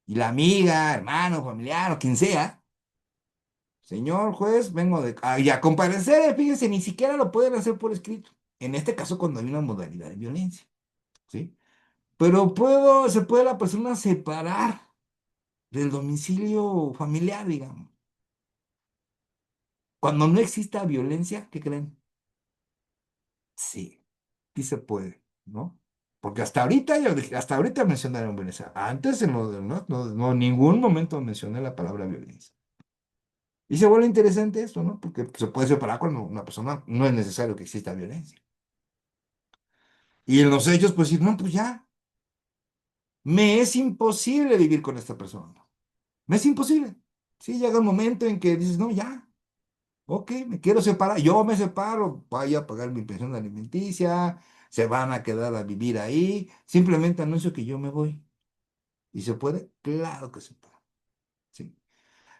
Y la amiga, hermano, familiar o quien sea. Señor juez, vengo de... Ah, y a comparecer, fíjense, ni siquiera lo pueden hacer por escrito. En este caso, cuando hay una modalidad de violencia, ¿sí? Pero se puede la persona separar del domicilio familiar, digamos. Cuando no exista violencia, ¿qué creen? Sí, sí se puede, ¿no? Porque hasta ahorita, hasta ahorita mencionaron violencia. Antes, en ningún momento mencioné la palabra violencia. Y se vuelve interesante esto, ¿no? Porque se puede separar cuando una persona no es necesario que exista violencia. Y en los hechos, pues decir, no, pues ya, me es imposible vivir con esta persona. Me es imposible. Sí, llega un momento en que dices, no, ya, ok, me quiero separar. Yo me separo, vaya a pagar mi pensión alimenticia, se van a quedar a vivir ahí. Simplemente anuncio que yo me voy. ¿Y se puede? Claro que se puede. Sí.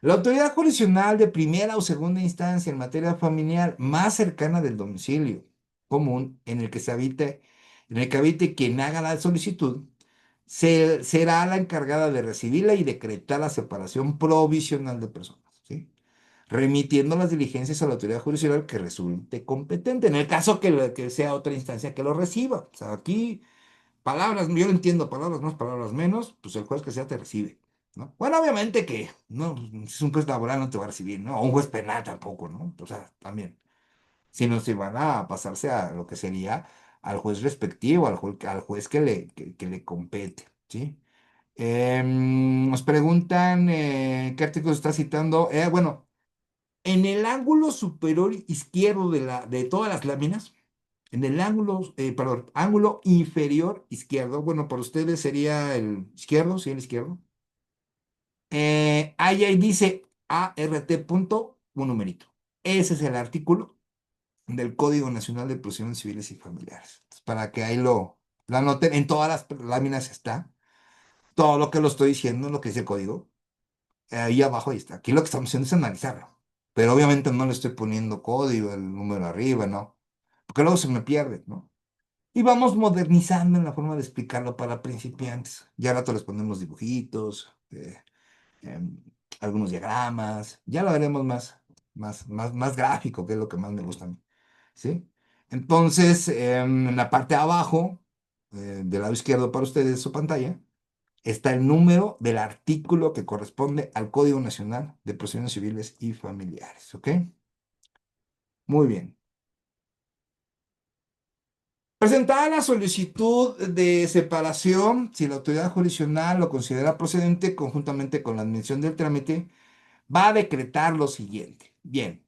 La autoridad jurisdiccional de primera o segunda instancia en materia familiar más cercana del domicilio común en el que habite quien haga la solicitud, será la encargada de recibirla y decretar la separación provisional de personas, ¿sí? Remitiendo las diligencias a la autoridad judicial que resulte competente, en el caso que sea otra instancia que lo reciba. O sea, aquí palabras, yo lo entiendo, palabras más, palabras menos, pues el juez que sea te recibe, ¿no? Bueno, obviamente que, no, si es un juez laboral no te va a recibir, ¿no? O un juez penal tampoco, ¿no? O sea, también, sino si van a pasarse a lo que sería al juez respectivo, al juez que le compete, ¿sí? Nos preguntan qué artículo está citando. Bueno, en el ángulo superior izquierdo de todas las láminas, en el ángulo, perdón, ángulo inferior izquierdo, bueno, para ustedes sería el izquierdo, sí, el izquierdo. Ahí dice ART punto, un numerito. Ese es el artículo del Código Nacional de Procedimientos Civiles y Familiares. Entonces, para que ahí lo anoten, en todas las láminas está todo lo que lo estoy diciendo, lo que dice el código. Ahí abajo ahí está. Aquí lo que estamos haciendo es analizarlo. Pero obviamente no le estoy poniendo código, el número arriba, ¿no? Porque luego se me pierde, ¿no? Y vamos modernizando en la forma de explicarlo para principiantes. Ya al rato les ponemos dibujitos, em, algunos diagramas. Ya lo haremos más gráfico, que es lo que más me gusta a mí. ¿Sí? Entonces, en la parte de abajo, del lado izquierdo para ustedes de su pantalla, está el número del artículo que corresponde al Código Nacional de Procedimientos Civiles y Familiares. ¿Ok? Muy bien. Presentada la solicitud de separación, si la autoridad jurisdiccional lo considera procedente, conjuntamente con la admisión del trámite, va a decretar lo siguiente. Bien,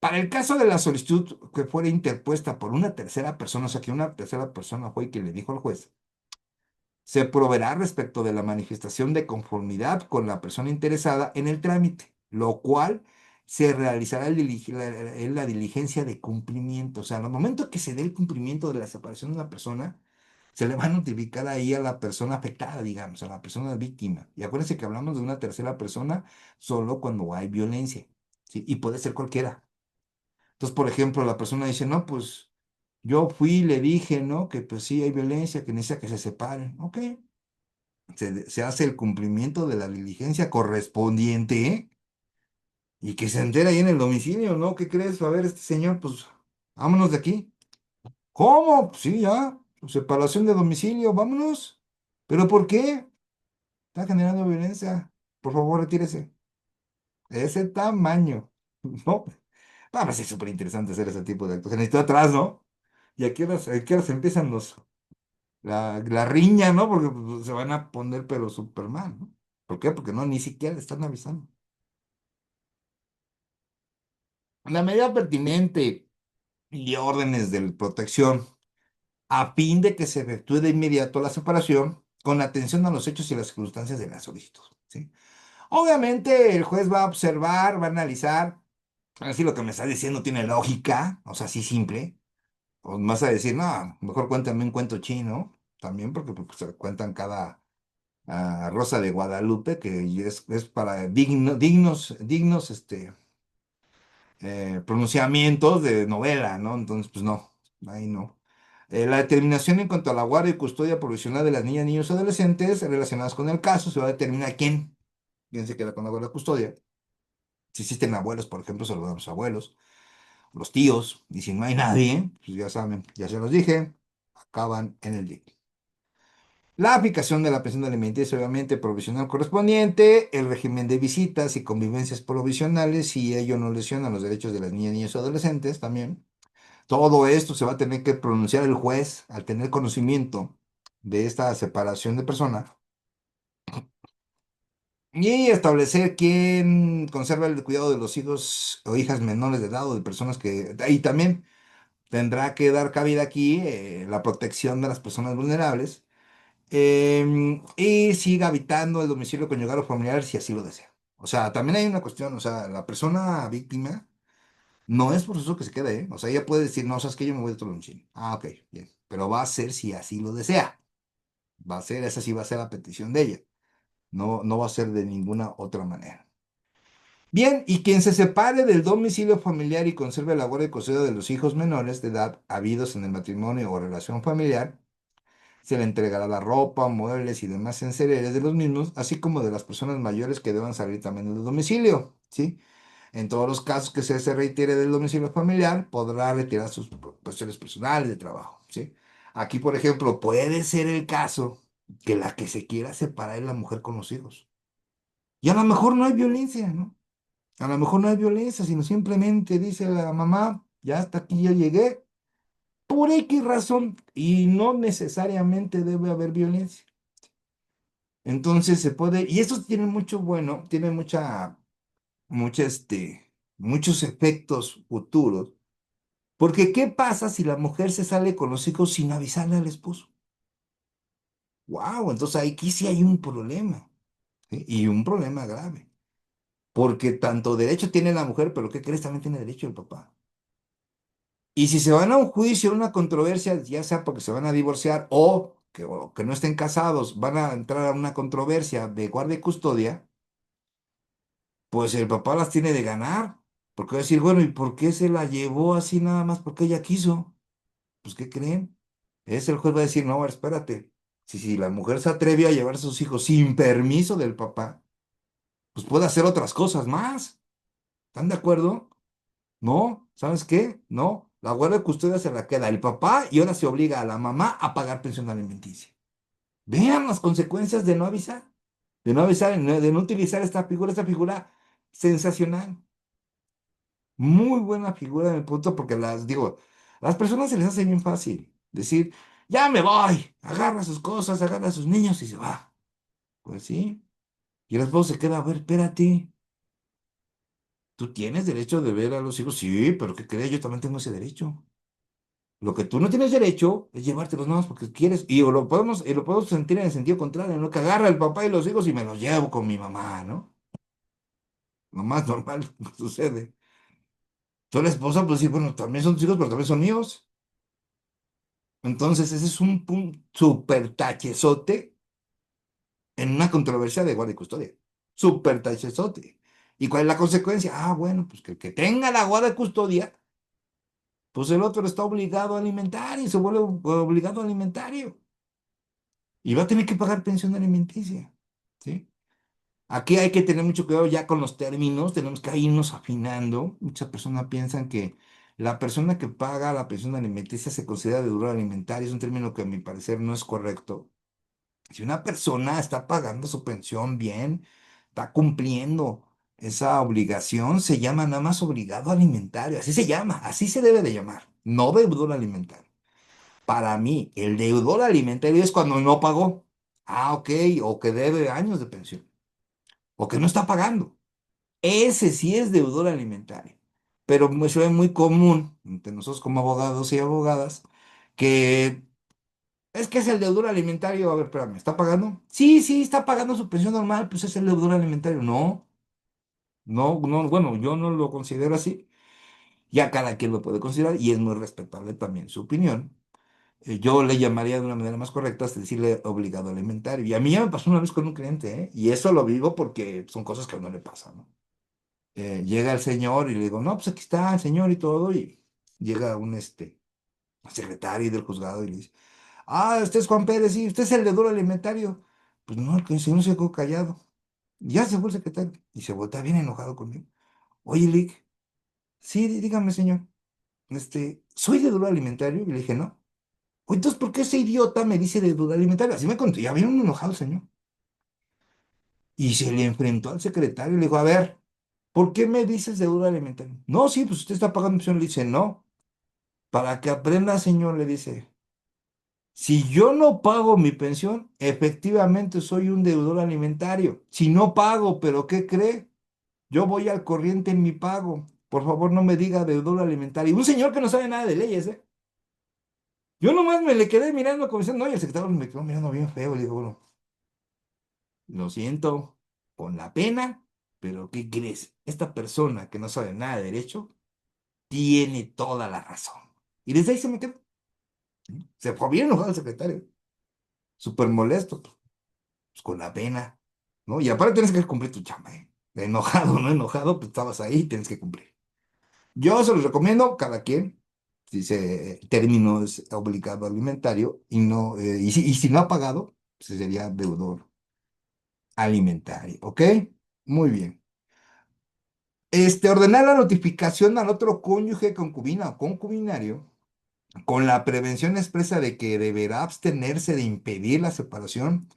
Para el caso de la solicitud que fuera interpuesta por una tercera persona, o sea, que una tercera persona fue quien le dijo al juez, se proveerá respecto de la manifestación de conformidad con la persona interesada en el trámite, lo cual se realizará en la diligencia de cumplimiento. O sea, al momento que se dé el cumplimiento de la separación de una persona, se le va a notificar ahí a la persona afectada, digamos, a la persona víctima. Y acuérdense que hablamos de una tercera persona solo cuando hay violencia, ¿sí? Y puede ser cualquiera. Entonces, por ejemplo, la persona dice, no, pues yo fui y le dije, ¿no? Que pues sí hay violencia, que necesita que se separen. Ok, se hace el cumplimiento de la diligencia correspondiente y que se entera ahí en el domicilio, ¿no? ¿Qué crees? A ver, este señor, pues vámonos de aquí. ¿Cómo? Pues sí, ya, separación de domicilio, vámonos. ¿Pero por qué? Está generando violencia. Por favor, retírese. De ese tamaño, ¿no? Va a ser súper interesante hacer ese tipo de actuaciones. Necesito atrás, ¿no? ¿Y a qué horas empiezan la riña, ¿no? Porque pues, se van a poner pero súper mal, ¿no? ¿Por qué? Porque no, ni siquiera le están avisando. La medida pertinente y órdenes de protección a fin de que se efectúe de inmediato la separación con atención a los hechos y las circunstancias de la solicitud, ¿sí? Obviamente el juez va a observar, va a analizar, así lo que me está diciendo tiene lógica, o sea, así simple, o vas a decir, no, mejor cuéntame un cuento chino, también porque pues, se cuentan cada Rosa de Guadalupe, que es para dignos, pronunciamientos de novela, ¿no? Entonces, pues no, ahí no. La determinación en cuanto a la guardia y custodia provisional de las niñas, niños y adolescentes relacionadas con el caso, se va a determinar quién se queda con la guardia y custodia. Si existen abuelos, por ejemplo, se lo dan a los abuelos, los tíos, y si no hay nadie, pues ya saben, ya se los dije, acaban en el DIC. La aplicación de la pensión alimenticia, obviamente, provisional correspondiente, el régimen de visitas y convivencias provisionales, si ello no lesiona los derechos de las niñas, niños y adolescentes, también. Todo esto se va a tener que pronunciar el juez al tener conocimiento de esta separación de personas y establecer quién conserva el cuidado de los hijos o hijas menores de edad o de personas que... Y también tendrá que dar cabida aquí la protección de las personas vulnerables y siga habitando el domicilio conyugal o familiar si así lo desea. O sea, también hay una cuestión, o sea, la persona víctima no es por eso que se quede, ¿eh? O sea, ella puede decir, no, sabes que yo me voy de otro domicilio. Ah, ok, bien. Pero va a ser si así lo desea. Va a ser, esa sí va a ser la petición de ella. No, no va a ser de ninguna otra manera. Bien, y quien se separe del domicilio familiar y conserve la guardia y custodia de los hijos menores de edad habidos en el matrimonio o relación familiar, se le entregará la ropa, muebles y demás enseres de los mismos, así como de las personas mayores que deban salir también del domicilio, ¿sí? En todos los casos que se reitere del domicilio familiar, podrá retirar sus cuestiones personales de trabajo, ¿sí? Aquí, por ejemplo, puede ser el caso que la que se quiera separar es la mujer con los hijos. Y a lo mejor no hay violencia, ¿no? A lo mejor no hay violencia, sino simplemente dice la mamá, ya hasta aquí ya llegué, por X razón, y no necesariamente debe haber violencia. Entonces se puede, y esto tiene mucho bueno, tiene muchos efectos futuros. Porque, ¿qué pasa si la mujer se sale con los hijos sin avisarle al esposo? Wow, entonces aquí sí hay un problema, ¿sí? Y un problema grave. Porque tanto derecho tiene la mujer, pero ¿qué crees? También tiene derecho el papá. Y si se van a un juicio, una controversia, ya sea porque se van a divorciar o que no estén casados, van a entrar a una controversia de guardia y custodia, pues el papá las tiene de ganar. Porque va a decir, bueno, ¿y por qué se la llevó así nada más porque ella quiso? Pues, ¿qué creen? El juez va a decir, no, a ver, espérate. Si la mujer se atreve a llevar a sus hijos sin permiso del papá, pues puede hacer otras cosas más. ¿Están de acuerdo? No, ¿sabes qué? No, la guardia de custodia se la queda el papá y ahora se obliga a la mamá a pagar pensión alimenticia. Vean las consecuencias de no avisar, de no utilizar esta figura sensacional. Muy buena figura en el punto porque las personas se les hace bien fácil decir, ya me voy, agarra sus cosas, agarra a sus niños y se va. Pues sí. Y el esposo se queda, a ver, espérate. Tú tienes derecho de ver a los hijos, sí, pero ¿qué crees? Yo también tengo ese derecho. Lo que tú no tienes derecho es llevártelos nada más porque quieres. Y lo podemos sentir en el sentido contrario, ¿no? Que agarra el papá y los hijos y me los llevo con mi mamá, ¿no? Lo más normal que sucede. Tú la esposa, pues sí, bueno, también son tus hijos, pero también son míos. Entonces, ese es un punto súper tachezote en una controversia de guardia y custodia. Súper tachezote. ¿Y cuál es la consecuencia? Ah, bueno, pues que el que tenga la guardia y custodia, pues el otro está obligado a alimentar y se vuelve obligado a alimentario. Y va a tener que pagar pensión alimenticia. ¿Sí? Aquí hay que tener mucho cuidado ya con los términos, tenemos que irnos afinando. Muchas personas piensan que la persona que paga la pensión alimenticia se considera deudor alimentario, es un término que a mi parecer no es correcto. Si una persona está pagando su pensión bien, está cumpliendo esa obligación, se llama nada más obligado alimentario, así se llama, así se debe de llamar, no deudor alimentario. Para mí, el deudor alimentario es cuando no pagó. Ah, ok, o que debe años de pensión, o que no está pagando. Ese sí es deudor alimentario. Pero se ve muy común entre nosotros como abogados y abogadas que es que es el deudor alimentario. A ver, espérame, ¿está pagando? Sí, sí, está pagando su pensión normal, pues es el deudor alimentario. No, no, no, bueno, yo no lo considero así. Ya cada quien lo puede considerar y es muy respetable también su opinión. Yo le llamaría de una manera más correcta, es decirle obligado alimentario. Y a mí ya me pasó una vez con un cliente, ¿eh? Y eso lo vivo porque son cosas que a uno le pasan, ¿no? Llega el señor y le digo, no, pues aquí está el señor y todo, y llega un secretario del juzgado y le dice, ah, usted es Juan Pérez, sí, usted es el deudor alimentario. Pues no, el señor se quedó callado. Ya se fue el secretario y se voltea bien enojado conmigo. Oye, Lick, sí, dígame, señor, ¿soy deudor alimentario? Y le dije, no. Oye, entonces, ¿por qué ese idiota me dice deudor alimentario? Así me contó, ya bien enojado el señor. Y se le enfrentó al secretario y le dijo, a ver, ¿por qué me dices deudor alimentario? No, sí, pues usted está pagando pensión. Le dice, no. Para que aprenda, señor, le dice, si yo no pago mi pensión, efectivamente soy un deudor alimentario. Si no pago, ¿pero qué cree? Yo voy al corriente en mi pago. Por favor, no me diga deudor alimentario. Un señor que no sabe nada de leyes, ¿eh? Yo nomás me le quedé mirando como diciendo, no, y el secretario me quedó mirando bien feo. Le digo, bueno, lo siento, con la pena, pero ¿qué crees? Esta persona que no sabe nada de derecho tiene toda la razón. Y desde ahí se me quedó. Se fue bien enojado el secretario, súper molesto, pues, con la pena, ¿no? Y aparte tienes que cumplir tu chamba, ¿eh? Enojado o no enojado, pues estabas ahí, tienes que cumplir. Yo se los recomiendo, cada quien, si ese término es obligado alimentario y si no ha pagado, pues sería deudor alimentario, ¿ok? Muy bien. Ordenar la notificación al otro cónyuge, concubina o concubinario con la prevención expresa de que deberá abstenerse de impedir la separación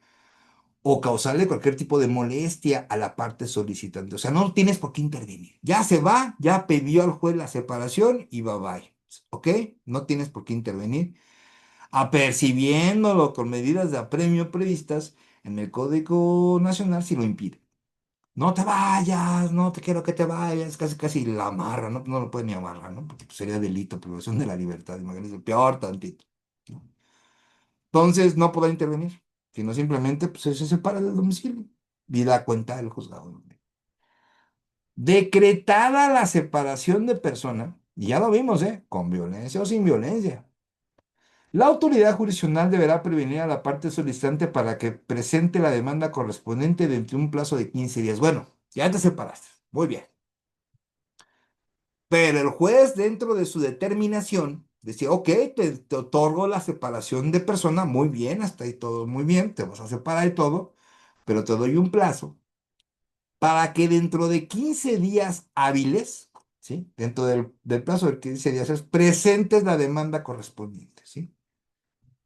o causarle cualquier tipo de molestia a la parte solicitante. O sea, no tienes por qué intervenir. Ya se va, ya pidió al juez la separación y bye bye. ¿Ok? No tienes por qué intervenir, apercibiéndolo con medidas de apremio previstas en el Código Nacional si lo impide. No te vayas, no te quiero que te vayas, casi casi la amarra, no, no lo puede ni amarrar, ¿no? Porque pues, sería delito, privación de la libertad, imagínate, peor tantito, ¿no? Entonces no podrá intervenir, sino simplemente pues, se separa del domicilio y da cuenta del juzgado. Decretada la separación de persona, y ya lo vimos, ¿eh? Con violencia o sin violencia. La autoridad jurisdiccional deberá prevenir a la parte solicitante para que presente la demanda correspondiente dentro de un plazo de 15 días. Bueno, ya te separaste. Muy bien. Pero el juez, dentro de su determinación, decía, ok, te otorgo la separación de persona, muy bien, hasta ahí todo muy bien, te vas a separar y todo, pero te doy un plazo para que dentro de 15 días hábiles, ¿sí? Dentro del plazo de 15 días, presentes la demanda correspondiente, ¿sí?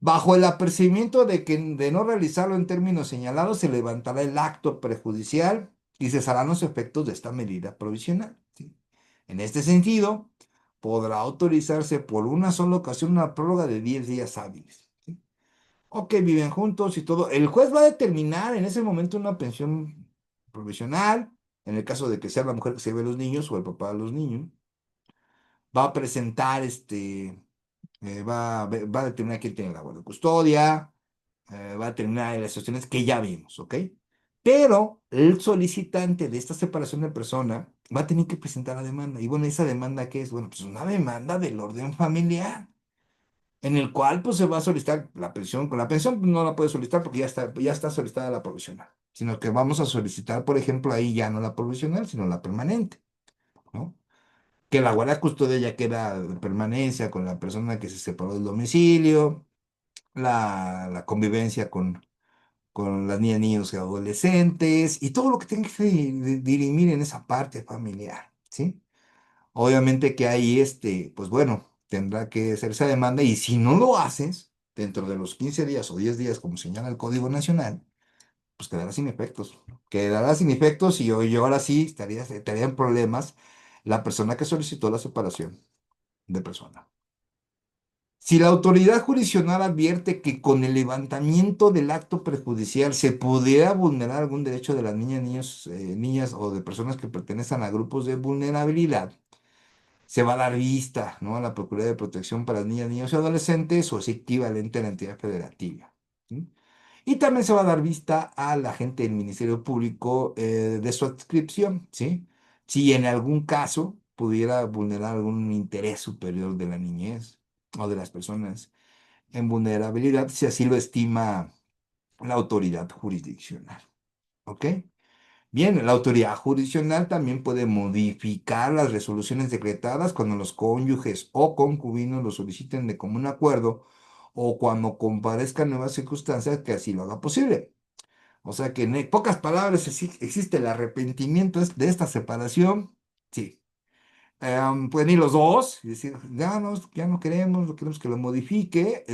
Bajo el apercibimiento de que de no realizarlo en términos señalados, se levantará el acto prejudicial y cesarán los efectos de esta medida provisional, ¿sí? En este sentido, podrá autorizarse por una sola ocasión una prórroga de 10 días hábiles, ¿sí? O que viven juntos y todo. El juez va a determinar en ese momento una pensión provisional, en el caso de que sea la mujer que se lleve a los niños o el papá de los niños, va a presentar va a determinar quién tiene la guardia de custodia, va a determinar las cuestiones que ya vimos, ¿ok? Pero el solicitante de esta separación de persona va a tener que presentar la demanda. Y bueno, ¿esa demanda qué es? Bueno, pues una demanda del orden familiar, en el cual pues se va a solicitar la pensión. Con la pensión pues, no la puede solicitar porque ya está solicitada la provisional, sino que vamos a solicitar, por ejemplo, ahí ya no la provisional, sino la permanente, ¿no? Que la guardia de custodia ya queda de permanencia con la persona que se separó del domicilio, la convivencia con las niñas, niños y adolescentes y todo lo que tenga que dirimir en esa parte familiar, ¿sí? Obviamente que ahí, pues bueno, tendrá que hacer esa demanda y si no lo haces dentro de los 15 días o 10 días, como señala el Código Nacional, pues quedará sin efectos. Quedará sin efectos y yo ahora sí estaría en problemas la persona que solicitó la separación de persona. Si la autoridad jurisdiccional advierte que con el levantamiento del acto prejudicial se pudiera vulnerar algún derecho de las niñas, niños, niñas o de personas que pertenecen a grupos de vulnerabilidad, se va a dar vista, ¿no? A la Procuraduría de Protección para las Niñas, Niños y Adolescentes o es equivalente a la entidad federativa. ¿Sí? Y también se va a dar vista a la gente del Ministerio Público de su adscripción, ¿sí? Si en algún caso pudiera vulnerar algún interés superior de la niñez o de las personas en vulnerabilidad, si así lo estima la autoridad jurisdiccional. ¿Ok? Bien, la autoridad jurisdiccional también puede modificar las resoluciones decretadas cuando los cónyuges o concubinos lo soliciten de común acuerdo o cuando comparezcan nuevas circunstancias que así lo haga posible. O sea que en pocas palabras existe el arrepentimiento de esta separación. Sí, pueden ir los dos y decir, ya no queremos, no queremos que lo modifique,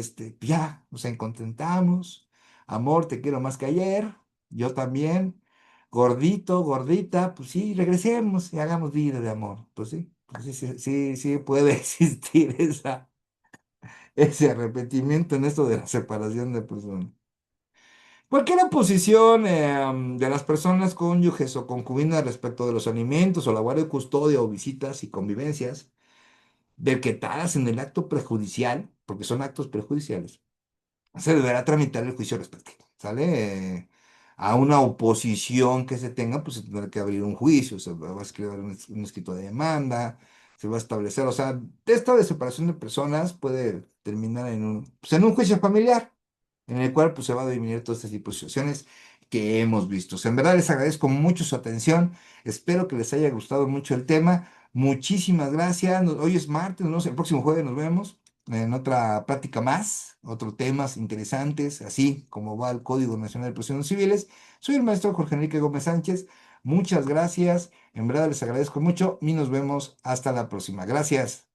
ya, nos contentamos, amor, te quiero más que ayer, yo también, gordito, gordita, pues sí, regresemos y hagamos vida de amor, pues sí, sí, sí, sí puede existir ese arrepentimiento en esto de la separación de personas. Cualquier posición de las personas cónyuges o concubinas respecto de los alimentos o la guardia de custodia o visitas y convivencias decretadas en el acto prejudicial, porque son actos prejudiciales, se deberá tramitar el juicio respectivo, ¿sale? A una oposición que se tenga, pues se tendrá que abrir un juicio, se va a escribir un escrito de demanda, se va a establecer, o sea, esta de separación de personas puede terminar en un juicio familiar, en el cual pues se va a dirimir todo este tipo de situaciones que hemos visto. O sea, en verdad les agradezco mucho su atención, espero que les haya gustado mucho el tema. Muchísimas gracias. Hoy es martes, ¿no? El próximo jueves nos vemos en otra práctica más, otros temas interesantes, así como va el Código Nacional de Procedimientos Civiles. Soy el maestro Jorge Enrique Gómez Sánchez. Muchas gracias. En verdad les agradezco mucho y nos vemos hasta la próxima. Gracias.